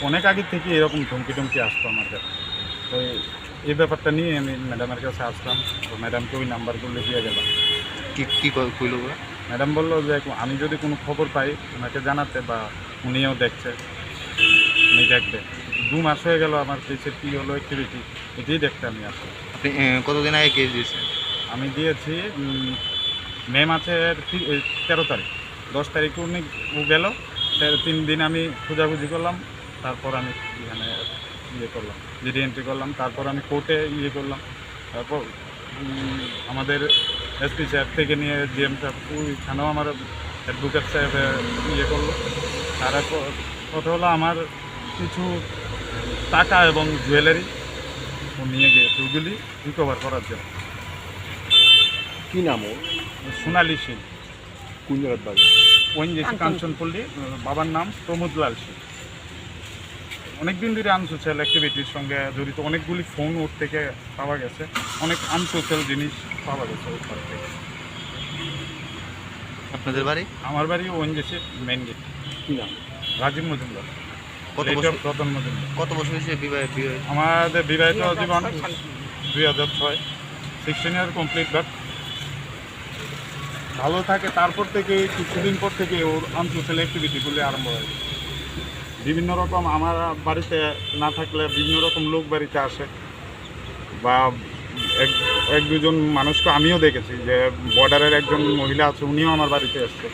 অনেক আগে থেকে এরকম ধমকি আসতো আমার কাছে। তো এই ব্যাপারটা নিয়ে আমি ম্যাডামের কাছে আসলাম, তো ম্যাডামকে ওই নাম্বারগুলো দিয়ে গেলাম। কি কইল? ম্যাডাম বললো যে আমি যদি কোনো খবর পাই ওনাকে জানাতে, বা উনিও দেখছে, উনি দেখবে। 2 মাস হয়ে গেল আমার কেসের কী হলো অ্যাক্টিভিটি, এটাই দেখতে আমি আসলাম। আপনি কতদিন আগে কেস দিয়েছেন? আমি দিয়েছি মে মাসের 13 তারিখ। 10 তারিখে ও গেল, 3 দিন আমি খোঁজাখুঁজি করলাম, তারপর আমি এখানে করলাম, জিডি এন্ট্রি করলাম, তারপর আমি কোর্টে করলাম। তারপর আমাদের এসপি সাহেব থেকে নিয়ে জিএম সাহেব ওইখানেও আমার অ্যাডভোকেট সাহেব করলো। তারপর কথা হলো আমার কিছু টাকা এবং জুয়েলারি ও নিয়ে গিয়েছে, ওগুলি রিকভার করার জন্য। কী নাম ও? সোনালী সিং। কোন জায়গার বাড়ি? ওইনজেসি কাঞ্চনপল্লী। বাবার নাম প্রমোদলাল সিং। অনেকদিন ধরে আনসোশাল অ্যাক্টিভিটির সঙ্গে জড়িত, অনেকগুলি ফোন ওর থেকে পাওয়া গেছে, অনেক আনসোশাল জিনিস পাওয়া গেছে ওর কাছ থেকে। আপনাদের বাড়ি? আমার বাড়ি ওইনজেসি মেন গেট। কী নাম? রাজীব মজুমদার। রতন মজুমদার। কত বছর হয়েছে বিবাহিত? আমাদের বিবাহিত জীবন 2006, 16 ইয়ার কমপ্লিট। বাট ভালো থাকে, তারপর থেকে কিছুদিন পর থেকে ওর আনসোশাল অ্যাক্টিভিটিগুলি আরম্ভ হয়ে যায়। বিভিন্ন রকম আমার বাড়িতে না থাকলে বিভিন্ন রকম লোক বাড়িতে আসে, বা এক দুজন মানুষকে আমিও দেখেছি যে বর্ডারের একজন মহিলা আছে, উনিও আমার বাড়িতে আসছে।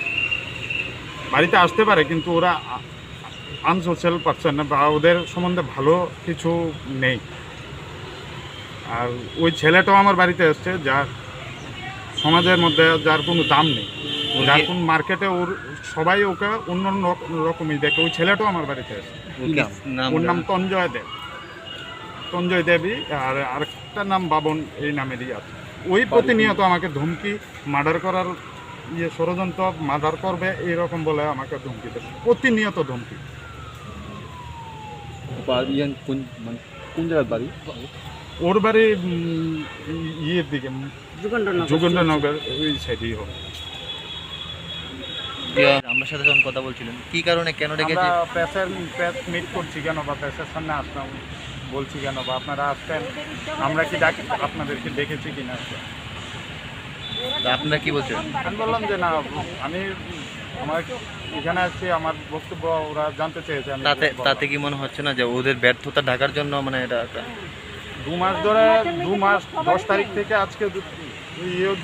বাড়িতে আসতে পারে কিন্তু ওরা আনসোশাল পারছেন না, বা ওদের সম্বন্ধে ভালো কিছু নেই। আর ওই ছেলেটাও আমার বাড়িতে আসছে, যার সমাজের মধ্যে যার কোনো দাম নেই, যার কোন মার্কেটে ওর সবাই ওকে অন্য রকমই দেখে। ওই ছেলেটাও আমার বাড়িতে আসছে। ওর নাম তঞ্জয় দেবী, আর আরেকটা নাম বাবন, এই নামেরই আছে। ওই প্রতিনিয়ত আমাকে ধমকি, মার্ডার করার ষড়যন্ত্র, মার্ডার করবে এইরকম বলে আমাকে ধমকি দেবে, প্রতিনিয়ত ধমকি। কোন জায়গার বাড়ি? ওর বাড়ি ইয়ের দিকে, যোগেন্দ্রনগর, ওই সাইডেই হবে। আমার সাথে যখন কথা বলছিলেন, কি কারণে, কেন ডেকেছে? প্রেস মিট করছি কেন, বা প্রেসের সামনে আসলাম বলছি কেন, বা আপনারা আসতেন, আমরা কি আপনাদেরকে দেখেছি কিনা। আপনারা কি বলছেন? আমি বললাম যে না, আমি আমার এখানে আসছি, আমার বক্তব্য ওরা জানতে চেয়েছে। তাতে কি মনে হচ্ছে না যে ওদের ব্যর্থতা ঢাকার জন্য, মানে এটা 2 মাস ধরে, 2 মাস 10 তারিখ থেকে আজকে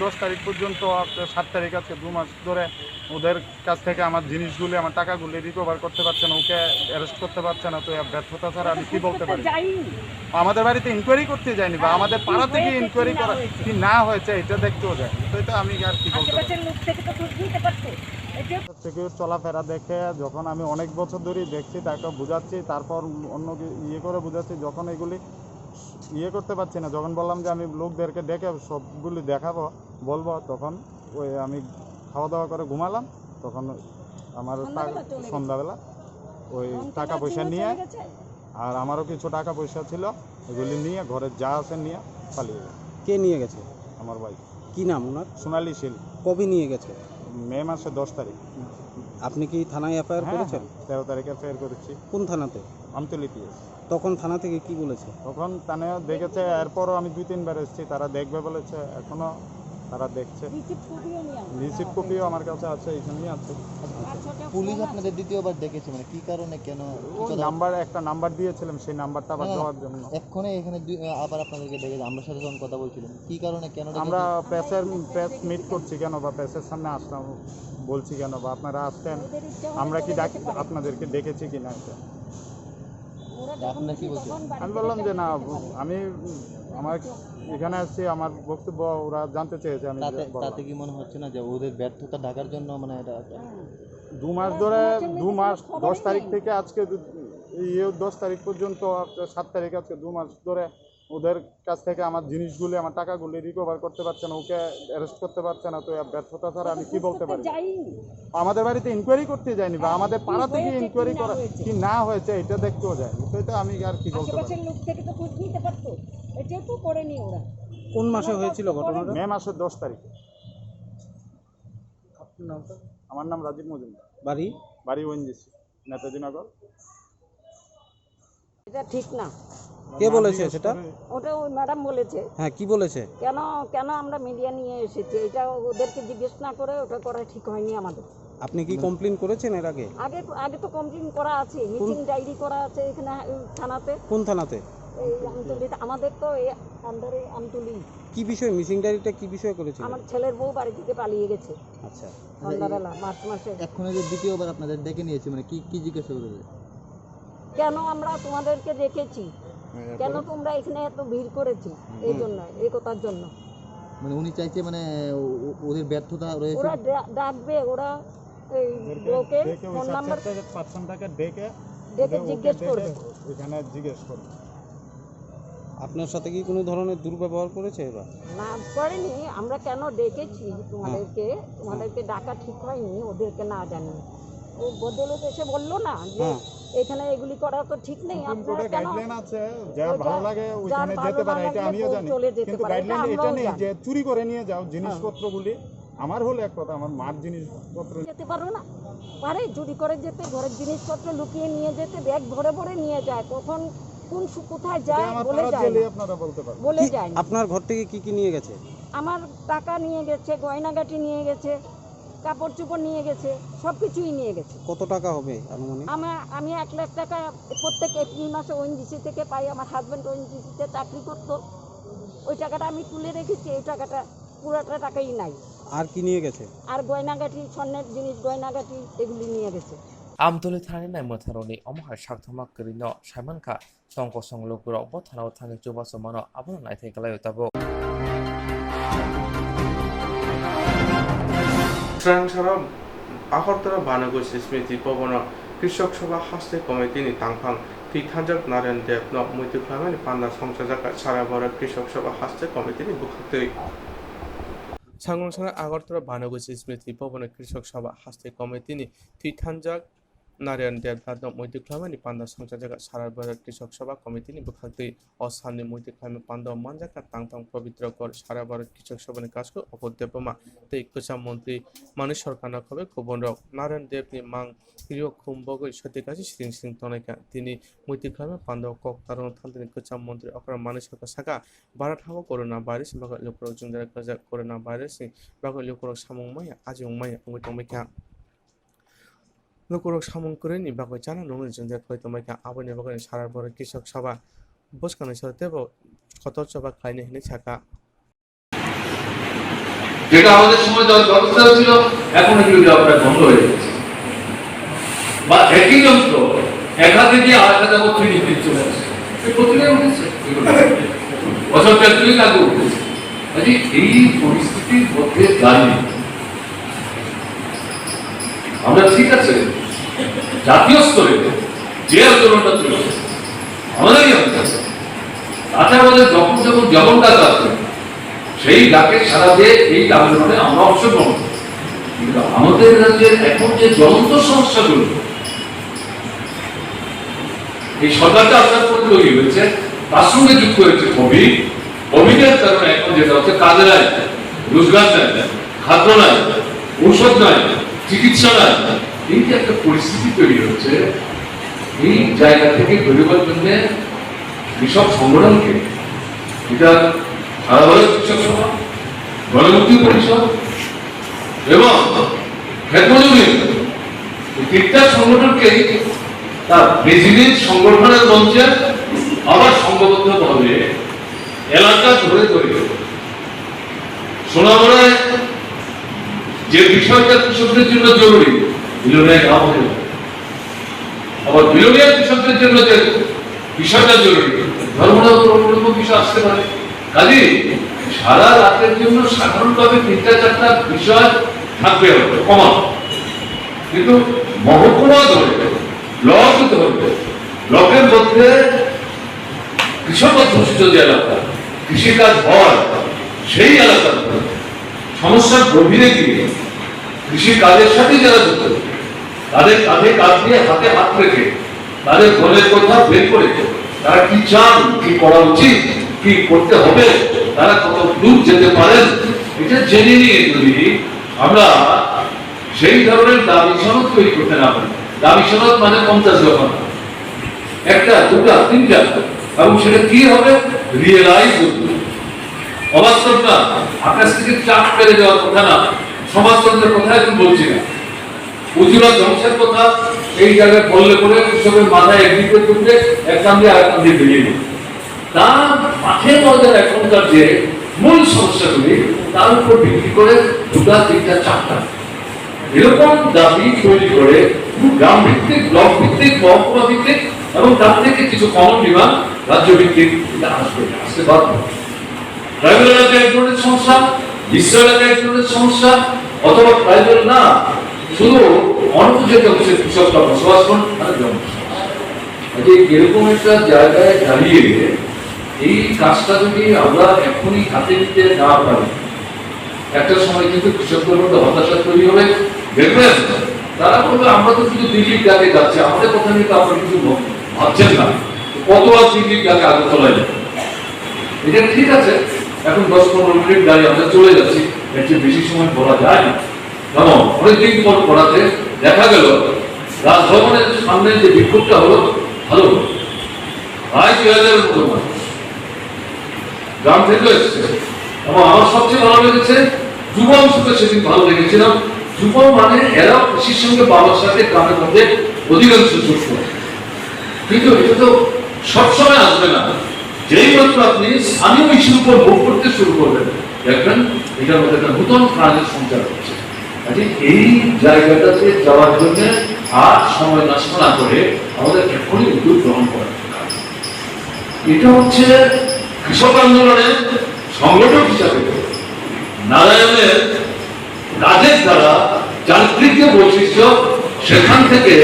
10 তারিখ পর্যন্ত, 7 তারিখ, আজকে 2 মাস ধরে ওদের কাছ থেকে আমার জিনিসগুলি, আমার টাকাগুলি রিকভার করতে পারছে না, ওকে অ্যারেস্ট করতে পারছে না। তো ব্যর্থতা ছাড়া আমি কি বলতে পারি? আমাদের বাড়িতে ইনকোয়ারি করতে যায়নি, বা আমাদের পাড়া থেকে ইনকোয়ারি করা কি না হয়েছে এটা দেখতেও যায়। তো এটা আমি আর কি বলতে পারি? সিকিউর চলাফেরা দেখে যখন আমি অনেক বছর ধরেই দেখছি, তাকে বোঝাচ্ছি, তারপর অন্য করে বোঝাচ্ছি, যখন এগুলি করতে পারছি না, যখন বললাম যে আমি লোকদেরকে ডেকে সবগুলি দেখাবো, বলবো, তখন ওই আমি খাওয়া দাওয়া করে ঘুমালাম। তখন আমার সন্ধ্যাবেলা ওই টাকা পয়সা নিয়ে, আর আমারও কিছু টাকা পয়সা ছিল, এগুলি নিয়ে ঘরে যা আছে নিয়ে পালিয়ে গেছে। কে নিয়ে গেছে? আমার ভাই। কি নাম ওনার? সোনালী শীল। কবে নিয়ে গেছে? মে মাসে 10 তারিখ। আপনি কি থানায় এফআইআর করেছেন? 13 তারিখে এফআইআর করেছি। কোন থানাতে? আমতলী পিএস। তখন থানা থেকে কি বলেছে? তখন থানায় দেখেছে, এরপরও আমি 2-3 বার এসেছি, তারা দেখবে বলেছে, এখনো তারা দেখছে। রিসিপ্ট কপিও আমার কাছে আছে, এখানেই আছে। পুলিশ আপনাদের দ্বিতীয়বার দেখেছে, মানে কি কারণে, কেন? একটা নাম্বার দিয়েছিলাম, সেই নাম্বারটা আবার দেওয়ার জন্য। এক্ষণে এখানে আবার আপনাদেরকে ডেকেছে, আমরা সাথে যখন কথা বলছিলাম, কি কারণে, কেন? আমরা প্রেস মিট করছি কেন, বা প্রেসের সামনে আসলাম বলছি কেন, বা আপনারা আসতেন, আমরা কি আপনাদেরকে ডেকেছি কিনা। আপনারা কি বলছেন? আমি বললাম যে না, আমি আমার এখানে আসছি, আমার বক্তব্য ওরা জানতে চেয়েছে। আমি তাতে কি মনে হচ্ছে না যে ওদের ব্যর্থতা ঢাকার জন্য, মানে এটা 2 মাস ধরে, 2 মাস 10 তারিখ থেকে আজকে 10 তারিখ পর্যন্ত, 7 তারিখ, আজকে 2 মাস ধরে ওদের কাছ থেকে আমার জিনিসগুলি আমার টাকাগুলি রিকভার করতে পারছে না, ওকে অ্যারেস্ট করতে পারছে না, তো এর ব্যর্থতা ছাড়া আমি কি বলতে পারি? আমাদের বাড়িতে ইনকোয়ারি করতে যায়নি বা আমাদের পাড়া থেকে ইনকোয়ারি করা কি না হয়েছে এটা দেখতেও যায়নি, তো এটা আমি আর কি বলতে পারি? কোন মাসে হয়েছিল ঘটনাটা? মে মাসের 10 তারিখে। আমার নাম রাজীব মজুমদার। বাড়ি ওএনজিসি, নেতাজি নগর। এটা ঠিক না। কে বলেছে সেটা? ওটা ওই ম্যাডাম বলেছে। হ্যাঁ, কি বলেছে? কেন আমরা মিডিয়া নিয়ে এসেছি, এটা ওদেরকে জিজ্ঞেস না করে ওটা করা ঠিক হয়নি আমাদের। আপনি কি কমপ্লেন করেছেন এর আগে? আগে তো কমপ্লেন করা আছে, মিসিং ডায়েরি করা আছে এখানে থানাতে। কোন থানাতে? এই আমতলী, আমাদের তো এই আন্ডারে আমতলী। কি বিষয় মিসিং ডায়েরিটা কি বিষয় করেছিল? আমার ছেলের বউ বাড়ি থেকে পালিয়ে গেছে। আচ্ছা, সন্ধ্যাবেলা মার্চ মাসে। এখন যে দ্বিতীয়বার আপনাদের ডেকে নিয়েছে, মানে কি কি জিজ্ঞাসা করেছে? কেন আমরা তোমাদেরকে দেখেছি, কেন তোমরা এখানে এত ভিড় করেছি, এই জন্য, এই কথার জন্য। মানে উনি চাইছে মানে ওদের ব্যর্থতা রয়েছে। ওরা ডাকবে, ওরা এই ব্লকে ফোন নাম্বার পার্সনটাকে ডেকে জিজ্ঞেস করবে, এখানে জিজ্ঞেস করবে। আপনার সাথে কি কোনো ধরনের দুর্ব্যবহার করেছে এবার? না করেনি, আমরা কেন ডেকেছি তোমাদেরকে ডাকা ঠিক হয়নি, ওদেরকে না জানি। ও ভদ্রলোক এসে বললো না যে এখানে এগুলি করা তো ঠিক নেই, আপনারা কেন? গাইডলাইন আছে, যা ভালো লাগে ওইখানে যেতে পারে, এটা আমিও জানি, কিন্তু গাইডলাইন এটা নেই যে চুরি করে নিয়ে যাও জিনিসপত্রগুলি। আমার হলো এক কথা, আমার মার জিনিসপত্র যেতে পারো না, পারে চুরি করে যেতে, ঘরের জিনিসপত্র লুকিয়ে নিয়ে যেতে, ব্যাগ ভরে ভরে নিয়ে যায়, কখন কোন কোথায় যায় বলে যায় না, আপনারা বলতে পারেন। বলে যায় না। আপনার ঘর থেকে কি কি নিয়ে গেছে? আমার টাকা নিয়ে গেছে, গয়নাগাটি নিয়ে গেছে, কাপড় চোপড় নিয়ে গেছে, সব কিছুই নিয়ে গেছে। কত টাকা হবে আনুমানিক? আমি 1 লাখ টাকা প্রত্যেক এপ্রিল মাসে ওএনজিসি থেকে পাই। আমার হাজব্যান্ড ওএনজিসিতে চাকরি করতো, ওই টাকাটা আমি তুলে রেখেছি, এই টাকাটা পুরোটা টাকাই নাই। আর কি নিয়ে গেছে? আর গয়নাগাটি, স্বর্ণের জিনিস, গয়নাগাটি এগুলি নিয়ে গেছে। আমতলী থানাनि नायमोथारनि अमहाय सागथमा करिनो साइमानखा संग संगलुगुराव ब थानाव थांनि जुबा समानो आबुन नायथाय गलायो ताबो स्रांसारा আগরতলা বানগোষ্ঠী স্মৃতি ভবন কৃষক সভা হাস্তে কমিটিনি তাংফাং থিথানজাক নারায়ণ দেব ন মৈত্রীফ্লামানি পান্না সংসাজাকা সারা বড় কৃষক সভা হাস্তে কমিটিনি বুখাতৈ 상공상의 আগরতলা বানগোষ্ঠী স্মৃতি ভবন কৃষক সভা হাস্তে কমিটিনি থিথানজাক नारायण देव दाद मैत्रीफ्लामानि पान्दा संसाजाका सारा बड़ा कृषक सभा कमिटिनि बुखातै असामनि मैत्रीफ्लामा पान्दा मानजाका तांतां पवित्र कर सारा बड़ा कृषक सभानि काजखौ अपदेबमा तै कोचा मन्त्री मानिस सरकारना खबे गुबुनराव नारायण देवनि मां प्रिय खुम्बगै सतिकासि सिरिं सिरिं तनायका तिनि मैत्रीफ्लामा पान्दा कक तारन थान्तिनि कोचा मन्त्री अकरा मानिस सरकार साका बारा थागो कोरोना भाइरास बागा लोकरक जुंजारा गजा कोरोना भाइरास बागा लोकरक सामुंमाया आजिंमाया उंगैतंमैका लोकरक सामुं करेनि बागै जाना नंगै जुंजा खैतमायका आबनि बागै सारा बड़ कृषक सभा बसखानि सरतेबो खतर सभा खायने हिने ছাকা যেটা আমাদের সময় ব্যবস্থা ছিল এখন এগুলো আপনার বন্ধ হয়ে গেছে বা একই যন্ত্র এক হাতে দিয়ে আর হাতে মধ্যে নিতে চলে আসে এই পত্রিকায় উঠেছে বছর 43 আগে উঠেছে আজ এই পরিস্থিতির মধ্যে দাঁড়িয়ে আমরা ঠিক আছে জাতীয় স্তরে যে আন্দোলনটা চলছে আমাদেরই আন্দোলন তাতে আমাদের যখন ডাক আছে সেই ডাকে সারা দিয়ে এই আন্দোলনে আমরা অংশগ্রহণ করি কিন্তু আমাদের রাজ্যের এখন যে জ্বলন্ত সমস্যাগুলো এই সরকারটা আসার পর তৈরি হয়েছে তার সঙ্গে যুক্ত হয়েছে কোভিডের কারণে এখন যেটা হচ্ছে কাজে নাই, রোজগার নাই, খাদ্য নাই, ঔষধ নাই, চিকিৎসা নাই, এই যে একটা পরিস্থিতি তৈরি হচ্ছে এই জায়গা থেকে বেরোবার জন্য কৃষক সংগঠনকে এটা সারা ভারত কৃষক সভা, গণমুক্তি পরিষদ এবং ক্ষেত্রজীবী এই তিনটা সংগঠনকে তার রেজিডেন্ট সংগঠনের মঞ্চে আবার সংঘবদ্ধভাবে এলাকা ধরে তৈরি হবে। সোনামুড়ায় যে বিষয়টা কৃষকদের জন্য জরুরি বিলোনিয়া গাঁও হয়ে যাবে, আবার বিলোনিয়া কৃষকদের জন্য যে বিষয়টা জরুরি ধর্মনাথ অন্যতম বিষয় আসতে পারে। কাজে সারা রাতের জন্য সাধারণভাবে 3-4টা বিষয় থাকবে কমন, কিন্তু মহকুমা ধরে ব্লক ধরবে, ব্লকের মধ্যে কৃষক অধ্যুষিত যে এলাকা, কৃষিকাজ হয় সেই এলাকার সমস্যার গভীরে গিয়ে কৃষিকাজের সাথে যারা যুক্ত, তাদের কাঁধে কাঁধ দিয়ে হাতে হাত রেখে তাদের মনের কথা বের করে তারা কি চান, কি করা উচিত, কি করতে হবে, তারা কত দূর যেতে পারেন, এটা জেনে নিয়ে যদি আমরা সেই ধরনের দাবি সনদ তৈরি করতে না পারি। দাবি সনদ মানে 50 দফা, একটা, দুটা, তিনটা, এবং সেটা কি হবে, রিয়েলাইজ করবে। অবাস্তব না, আকাশ থেকে চাপ পেরে দেওয়ার কথা না, সমাজতন্ত্রের কথা এখন বলছি না। উজুরা ধ্বংসের কথা এই জায়গায় বললে পরে কৃষকের মাথায় একদিকে তুলতে এক কান দিয়ে আরেক কান দিয়ে বেরিয়ে নেবে। তার মাঠে মজার এখনকার যে মূল সমস্যাগুলি তার উপর ভিত্তি করে দুটা, তিনটা, চারটা এরকম দাবি তৈরি করে গ্রাম ভিত্তিক, ব্লক ভিত্তিক, মহকুমা ভিত্তিক এবং তার থেকে কিছু কমন ডিমান্ড রাজ্য ভিত্তিক আসতে বাধ্য। ট্রাইবেল এলাকায় এক ধরনের সমস্যা, বিশ্ব এলাকায় এক ধরনের সমস্যা, অথবা ট্রাইবেল না, শুধু অনুপযুক্ত অংশের কৃষকরা বসবাস করেন তাদের জন্য এরকম একটা জায়গায় দাঁড়িয়ে এই কাজটা যদি আমরা এখনই হাতে নিতে না পারি, একটা সময় কিন্তু কৃষকদের মধ্যে হতাশা তৈরি হবে। দেখবেন তারা বলবে আমরা তো শুধু দিল্লির ডাকে যাচ্ছি, আমাদের কথা নিয়ে তো আপনারা কিছু ভাবছেন না, কতবার দিল্লির ডাকে আগরতলায় যাবে। এটা ঠিক আছে, এখন 10-15 মিনিট দাঁড়িয়ে আমরা চলে যাচ্ছি, এর চেয়ে বেশি সময় বলা যায় না। যেমন অনেকদিন পর পড়াতে দেখা গেল রাজভবনের সামনে যে বিক্ষোভটা হলো ভালো, প্রায় 2000-এর মতো মানুষ গ্রাম থেকে এসছে। এবং আমার সবচেয়ে ভালো লেগেছে যুব অংশকে সেদিন ভালো লেগেছিলাম। যুব মানে এরা কৃষির সঙ্গে বাবার সাথে গ্রামের মধ্যে অধিকাংশ যুক্ত, কিন্তু এটা তো সবসময় আসবে না। যেই মাত্র আপনি স্থানীয় ইস্যুর উপর ভোট করতে শুরু করবেন, দেখবেন এটার মধ্যে একটা নতুন প্রাণের সঞ্চার হচ্ছে। এই জায়গাটাতে যাওয়ার জন্য আর সময় নষ্ট না করে আমাদের এখনই উদ্যোগ গ্রহণ করা। এটা হচ্ছে কৃষক আন্দোলনের সংগঠক হিসাবে নারায়ণের কাজের দ্বারা যান্ত্রিক যে বৈশিষ্ট্য, সেখান থেকে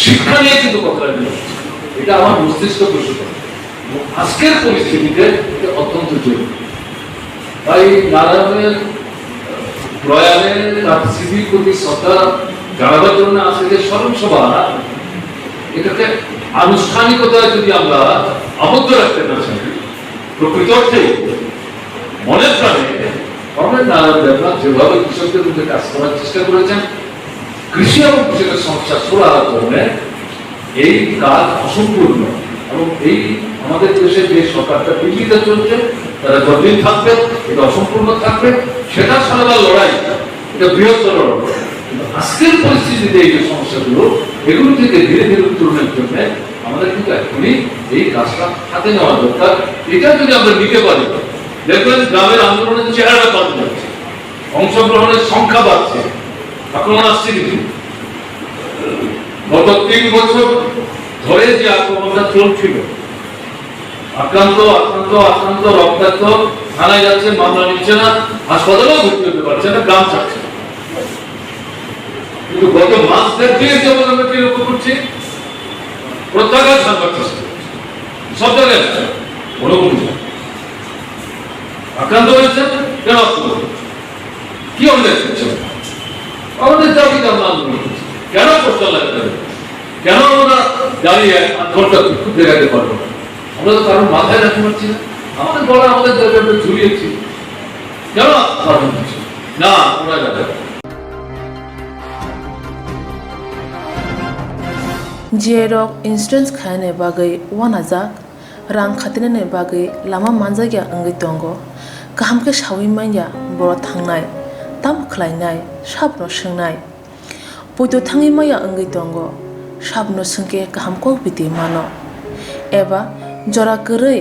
শিক্ষা নিয়ে কিন্তু কথা বলছে। এটা আমার মস্তিষ্ক প্রশ্ন, আজকের পরিস্থিতিতে অত্যন্ত জরুরি। তাই নারায়ণের প্রয়াণে তার স্মৃতির প্রতি শ্রদ্ধা জানাবার জন্য আজকে যে স্মরণ সভা, এটাকে আনুষ্ঠানিকতায় যদি আমরা আবদ্ধ রাখতে না চাই, প্রকৃত অর্থে মনের প্রাণে আমাদের নারায়ণ দেবনাথ যেভাবে কৃষকদের মধ্যে কাজ করার চেষ্টা করেছেন, কৃষি এবং কৃষকের সমস্যা সুরাহার জন্য এই কাজ অসম্পূর্ণ। এবং এই আমাদের দেশে যে সরকারটা বিজেপিতে চলছে, তারা যতদিন থাকবে এটা অসম্পূর্ণ থাকবে, সেটা সারাবার লড়াই, এটা বৃহত্তর লড়াই। কিন্তু আজকের পরিস্থিতিতে এই যে সমস্যাগুলো, এগুলো থেকে ধীরে ধীরে উত্তরণের জন্য আমাদের কিন্তু এখনই এই কাজটা হাতে নেওয়া দরকার। এটা যদি আমরা নিতে পারি, দেখবেন গ্রামের আন্দোলনের চেহারা পাল্টে যাচ্ছে, অংশগ্রহণের সংখ্যা বাড়ছে। আক্রমণ আসছে কিন্তু গত 3 বছর ধরে যে আক্রমণটা চলছিল, আক্রান্ত রক্তাক্ত, থানায় যাচ্ছে, মামলা নিচ্ছে না, হাসপাতালেও ভর্তি হতে পারছে না, গ্রাম ছাড়ছে। কিন্তু গত মাস থেকে যেমন আমরা কি লক্ষ্য করছি, প্রত্যাঘাত সাংবাদ সব জায়গায় কোনো আক্রান্ত হয়েছে, কেন কি অন্যায় করছে, আমাদের দাবিতে আমরা আন্দোলন করছি, কেন পোস্টার লাগতে হবে, কেন আমরা দাঁড়িয়ে 8 ঘন্টা খুব দেখাতে পারবো না? আমরা তো কারণ মাথায় রাখতে পারছি না, আমাদের গলা আমাদের জায়গাটা ঝুলিয়েছি, কেন না ওরা যাবে। जेरक इंसुरेंस खाने बागै वानाजाक रां खातिने बागै लामा मानजागिया अंगै दंगो गाहामके सावै माइया बर' थांनाय ताम खलायनाय साबनो सोंनाय बयदो थाङै माइया अंगै दंगो साबनो सोंके गाहामको बिदि मानो एबा जरा गोरै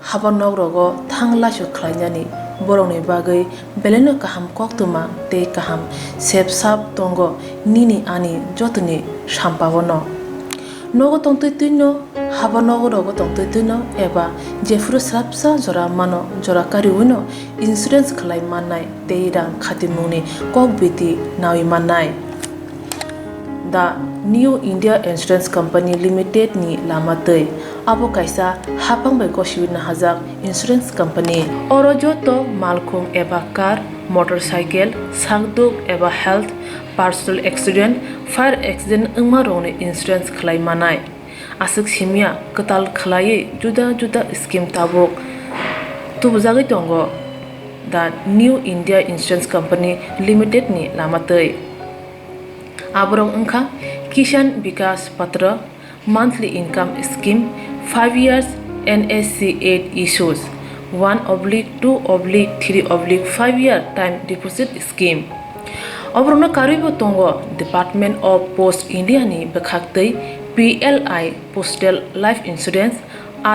हाबा नगरगो थां लासो खलायनानै बर'नि बागै बेलेनो गाहाम कक्तुमा ते गाहाम सेब साब दंगो निनि आनि जतनि साम्पावनो नगो तंतुनो हाबा नगरगो तंतुनो एबा जेफुर स्राबसा जरा मानो जरा कारिउनो इंसुरेंस खलाय माननाय ते रां खाति मुंनि कक बिदि नावि माननाय दा new India insurance company limited नि लामातै abo kaisa hapang bai kosibina hajak insurance company oro joto malkhung eba car motorcycle sakduk eba health personal accident fire accident ungma rongni insurance khlai manai asuk simia katal khlai juda juda scheme tabok tubujagi tongo the new india insurance company limited ni lamatei aborong ungkha kisan vikas patra monthly income scheme 5 years NSC 8 issues 1/2/3/5 year time deposit scheme obrona karibo tongo Department of Post India ni bekhaktei PLI Postal Life Insurance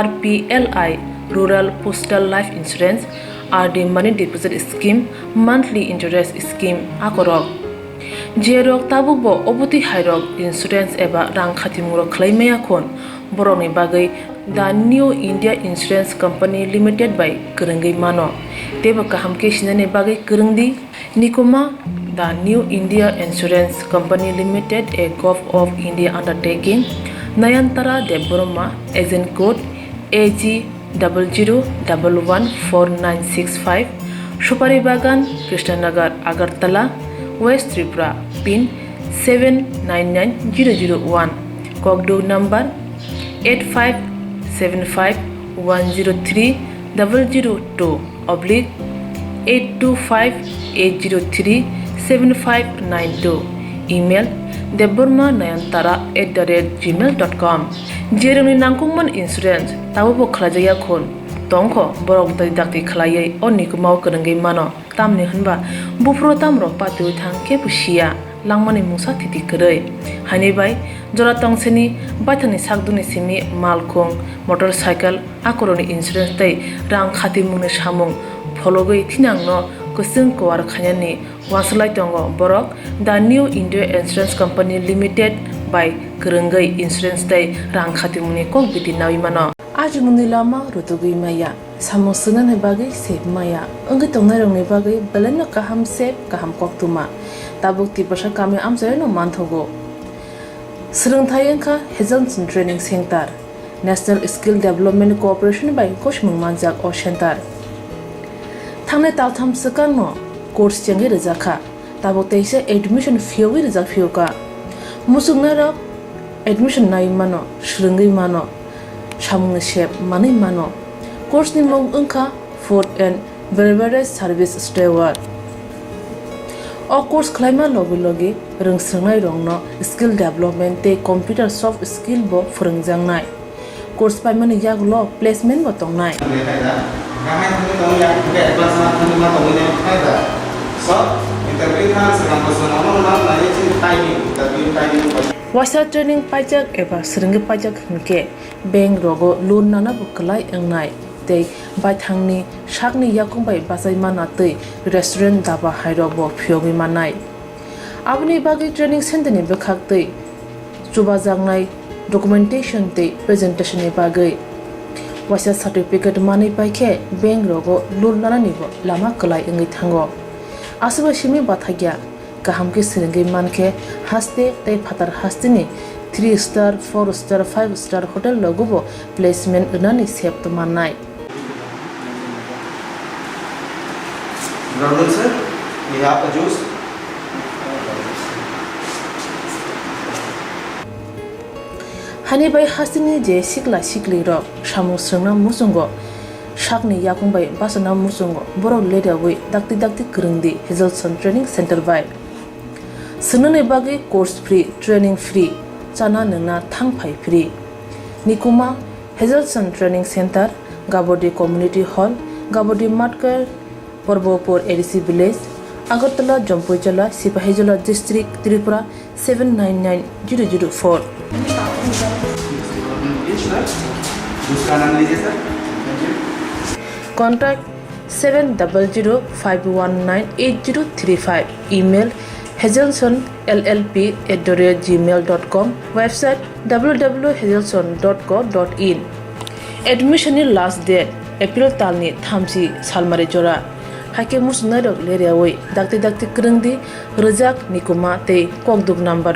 RPLI Rural Postal Life Insurance RD Money Deposit Scheme Monthly Interest Scheme akorok jerok tabubo obuti hairok insurance eba rang khatimuro khlaimaya khon boroni bagai the new india insurance company limited by kurungai mano teba kaham ke sinane bagai kurungdi nikoma the new india insurance company limited a gov of india undertaking nayantara deborma agent code AG 00114965 Shupari Bagan Krishnanagar Agartala West Tripura pin 799001 Kogdo number 85751002/8258037592 email deborma9antara@gmail.com jeroni nangkungman insurance tawo khlajaya khon tongkho borok dai dakti khlaiye onni kumau kanangai mano tamni hanba bufro tamro patu thangke pusia langmani musa thiti krei hani bai jora tongseni baithani sakduni simi malkhong motorcycle akoroni insurance tai rang khati mungni samung phologoi thinangno kusung kwar khanyani waslai tongo borok the new india insurance company limited by kurungai insurance tai rang khati mungni kok biti nawi mano ajmuni lama rutugui maya samosuna ne bagai sep maya angi tongnai rong ne bagai balena kaham sep kaham koktuma tabuk ti pasha kame amjai no manthogo srungthai engkha Hazelson Training Center National Skill Development Corporation by Koshmung Manjak o Center thangne taltham sakano course chengi rejakha tabuk teise admission fee rejak fioka musungna rok admission nai mano srungai mano samung shep manai mano course ni mong engkha food and beverage service steward o course khlaima logi rungsrangnai rongno skill development te computer soft skill bo phurungjangnai course paimani yaglo placement bo tongnai wasa training pajak eba srungi pajak hunke bank rogo loan nana buklai engnai tei baithangni sakni yakungbai basai mana tei restaurant daba hairobo phiogi manai abni bagi training center ni bekhak tei chuba jangnai documentation tei presentation ni bagai wasa certificate mani paikhe bank rogo loan nana ni bo lama klai engai thango asuba simi bathagya kaham ke srungi manke haste tei phatar hastini 3 star 4 star 5 star hotel logobo placement unani sep to manai Ronald sir, we have a juice. hani bai hasini je sikla sikli ro samu srungna musungo sakni yakungbai basana musungo borok leda wi dakti kurungdi Hazelson Training Center by sunane bagi course free training free chana nungna thangphai free nikuma Hazelson Training Center Gabodi Community Hall Gabodi Matkar Porbopur ADC Village Agartala Jompoijola Sipahijola District Tripura 799004 Contact 7005198035 email hazelsonllp@gmail.com website www.hazelson.co.in admission last date April talni thamsi salmare jora hake musnarok leriawai dakti kurungdi rejak nikuma te kokduk number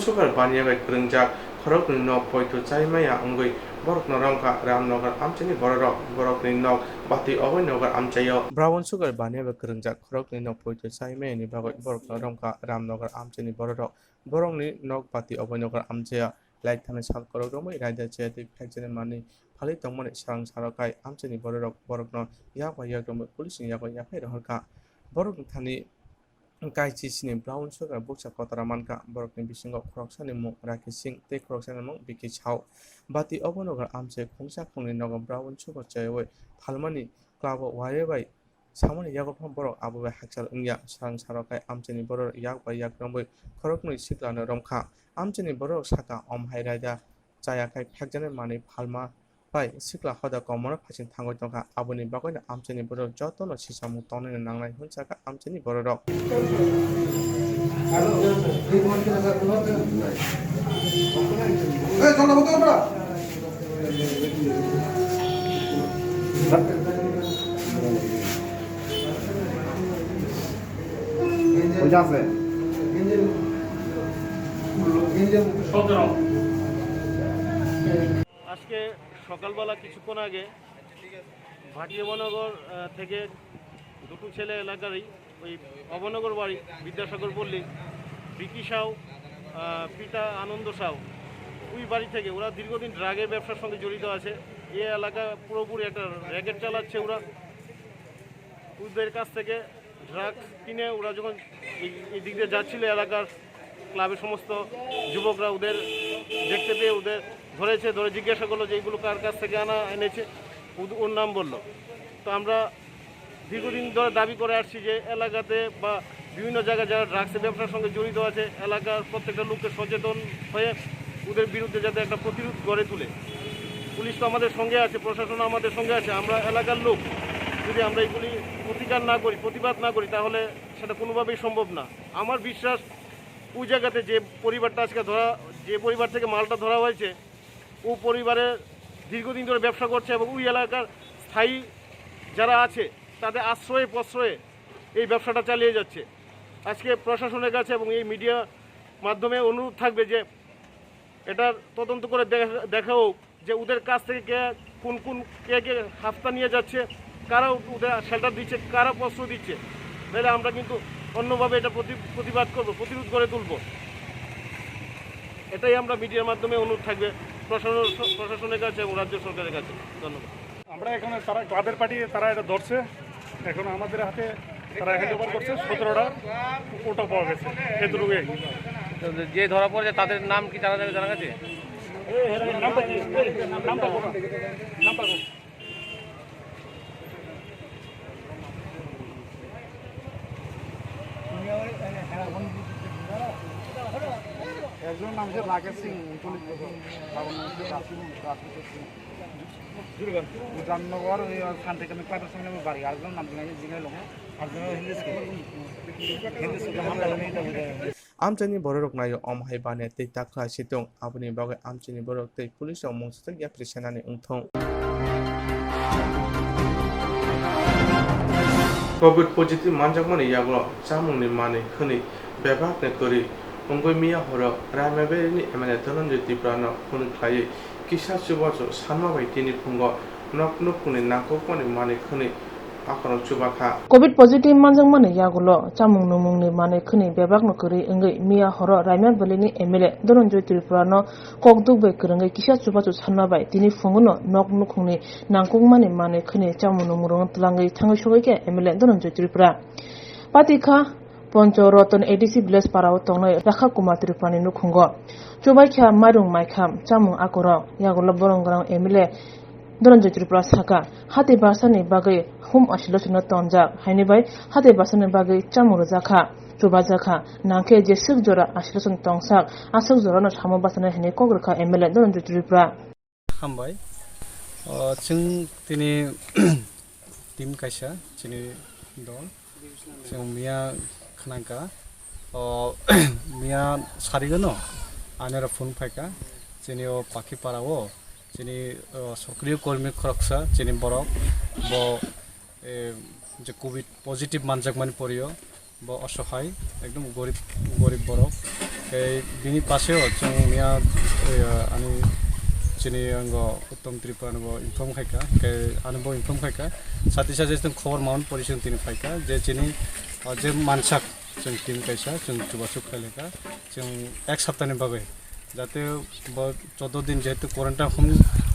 Sugar Banya by Kurunjak, Korok no Poito Chaimaya Ungui, Borok Noronka, Ramnogar Amchini Borok, Borok no, Bati Ovenogar Amchayo, Brown Sugar Banya by Kurunjak, Korok no Poito Chaimay, Borok Noronka, Ramnogar Amchini Borok, Borong no Bati Ovenogar Amchaya, like Tanisal Korogomo, Rida Cheti, Paxen money, Palitomon, Sang Sarakai, Amchini Borok, Borok no, Yakwa Yakom, Police Yakwa Yakai Horka, Borok Tani. Kai Chisini Brown Sugar Books of Kotaramanka, Borok Bishing of Croxan Mo, Raki Sing, take Croxan among Biki Chow. But the Obonoga Amse, Kongsa Kong Noga Brown Sugar Chayway, Palmani, Clavo, wherever someone Yakopon Borok, Abu Haxal Unya, Sang Sarakai, Amchini Borok, Yak by Yakrombo, Korokno Sikla Romka, Amchini Borok Saka, Hairada, Jayakai, Pagan Money, Palma. By Sikla Hoda Commoner passing Tango Tonka, Abuni Bago, Amchini Boro, Joton, or Sisamu Ton and Nangla Hunsaka, Amchini Boro. আজকে সকালবেলা কিছুক্ষণ আগে ভাটিয়া বনগর থেকে দুটো ছেলে এলাকারই ওই অবনগর বাড়ি বিদ্যাসাগর পল্লী বিকি সাউ পিতা আনন্দ সাউ ওই বাড়ি থেকে ওরা দীর্ঘদিন ড্রাগের ব্যবসার সঙ্গে জড়িত আছে। এই এলাকা পুরোপুরি একটা র্যাকেট চালাচ্ছে ওরা। ওদের কাছ থেকে ড্রাগস কিনে ওরা যখন এই দিক দিয়ে যাচ্ছিল এলাকার ক্লাবের সমস্ত যুবকরা ওদের দেখতে পেয়ে ওদের ধরেছে, ধরে জিজ্ঞাসা করলো যে এইগুলো কার কাছ থেকে এনেছে, ওর নাম বললো। তো আমরা দীর্ঘদিন ধরে দাবি করে আসছি যে এলাকাতে বা বিভিন্ন জায়গায় যারা ড্রাগসের ব্যবসার সঙ্গে জড়িত আছে এলাকার প্রত্যেকটা লোককে সচেতন হয়ে ওদের বিরুদ্ধে যাতে একটা প্রতিরোধ গড়ে তুলে। পুলিশ তো আমাদের সঙ্গে আছে, প্রশাসন আমাদের সঙ্গে আছে, আমরা এলাকার লোক যদি আমরা এইগুলি প্রতিকার না করি, প্রতিবাদ না করি তাহলে সেটা কোনোভাবেই সম্ভব না। আমার বিশ্বাস ওই জায়গাতে যে পরিবারটা আজকে যে পরিবার থেকে মালটা ধরা হয়েছে ও পরিবারে দীর্ঘদিন ধরে ব্যবসা করছে এবং ওই এলাকার স্থায়ী যারা আছে তাদের আশ্রয়ে প্রশ্রয়ে এই ব্যবসাটা চালিয়ে যাচ্ছে। আজকে প্রশাসনের কাছে এবং এই মিডিয়া মাধ্যমে অনুরোধ থাকবে যে এটার তদন্ত করে দেখা হোক যে ওদের কাছ থেকে কে হাফতা নিয়ে যাচ্ছে, কারা ওদের শেল্টার দিচ্ছে, কারা প্রশ্রয় দিচ্ছে। তাহলে আমরা কিন্তু অন্যভাবে এটা প্রতিবাদ করব, প্রতিরোধ করে তুলব। এটাই আমরা মিডিয়ার মাধ্যমে অনুরোধ থাকবে প্রশাসনের কাছে এবং রাজ্য সরকারের কাছে। ধন্যবাদ। আমরা এখানে তারা ক্লাবের পার্টি তারা এটা ধরছে, এখন আমাদের হাতে তারা হ্যান্ড ওভার করছে। 17টা ওটা পাওয়া গেছে এতটুকু। যে ধরা পড়েছে তাদের নাম কি জানা গেছে? নামটা কি? নামটা একজন নাম হচ্ছে রাকেশ সিং, 39 বছর, জামনগর ওই শান্তিকামী ক্লাবের সামনে আমার বাড়ি। আরেকজন নাম জিনে লোক, আরেকজন Hindi. Amchani Borok Nayo Hai Bane Te Takla Sitong Abuni Baga Amchani Borok Te Police of Monster Yaprisanani Untong. COVID positive Manjamani Yaglo, Samuni Mani, Kuni, Bebak Nekori, Ungomia Horo, Ramabeni, Emanatolan de Tibrano, Kuni, Kisha Subato, Sama Tini Pungo, Noknukuni, Nakoponi Mani Kuni. COVID positive manjang mane yagulo chamung numung ni mane khuni bebak no kuri engai mia horo raimar balini MLA Dhananjay Tripura no kokduk bai krangai kisa chuba chu sanna bai tini fungono nok nukhungni nangkung mane khuni chamung numung tlangai thangai shogai ke MLA Dhananjay Tripura patikha Poncho Roton ADC Village Parao Tongnoi Rakha Kumar Tripurani nukhungo chubai kha marung maikham chamung akoro yagulo borongrang MLA Dhananjay Tripura saka hati basani bagai hum ashilosuna tonjak haini bai hati basani bagai chamuru jakha chuba jakha nangke je sikjora ashilosun tongsak asuk jora no samu basani hini kogrkha MLA Dhananjay Tripura hambai chung tini team kaisa chini dol chung mia khnangka mia sarigono anera phone phaika chini o pakhi parao যিনি সক্রিয় কর্মী খরকসা যিনি বরক ব যে Covid positive মানজাক মানে পড়িও ব অসহায় একদম গরিব বরক बिनि पासेও जों मिया आनि जोंनि आंगो उत्तम त्रिपुरा इनफर्म खायका आनबो इनफर्म खायका साथी साथी जों खबर माउन परिसन तिन खायका जे जोंनि जे मानसाक जों टीम कैसा जों जुगाजुग खायलेका जों एक सप्ताहनि बागै जाहाथे 14 दिन जेहेतु क्वारंटाइन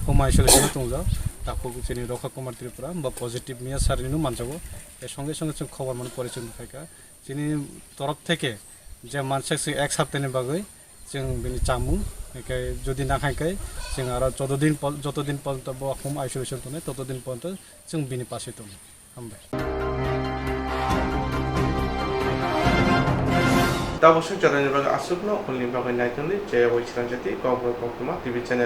होम आइसोलेशन दंजा ताको जोंनि रक्षा कुमार त्रिपुरा बा पजिटिव मिया सारिनो मानजागो संगे संगे जों खबर मान परिसन खायका जोंनि तरफ থেকে যে मानसिक एक सप्ताहनि बागै जों बिनि जामुं যদি না খাইखाय जों आरो যতদিন পর্যন্ত হোম आइसोलेशन दङ ততদিন পর্যন্ত जों बिनि पासे दङ हामबाय दा अबश्य जानायनि बागै आसुकनो उननि बागै नायथोंलै जे वैश्रान जाति गावबो गावमा टिभि चेनेल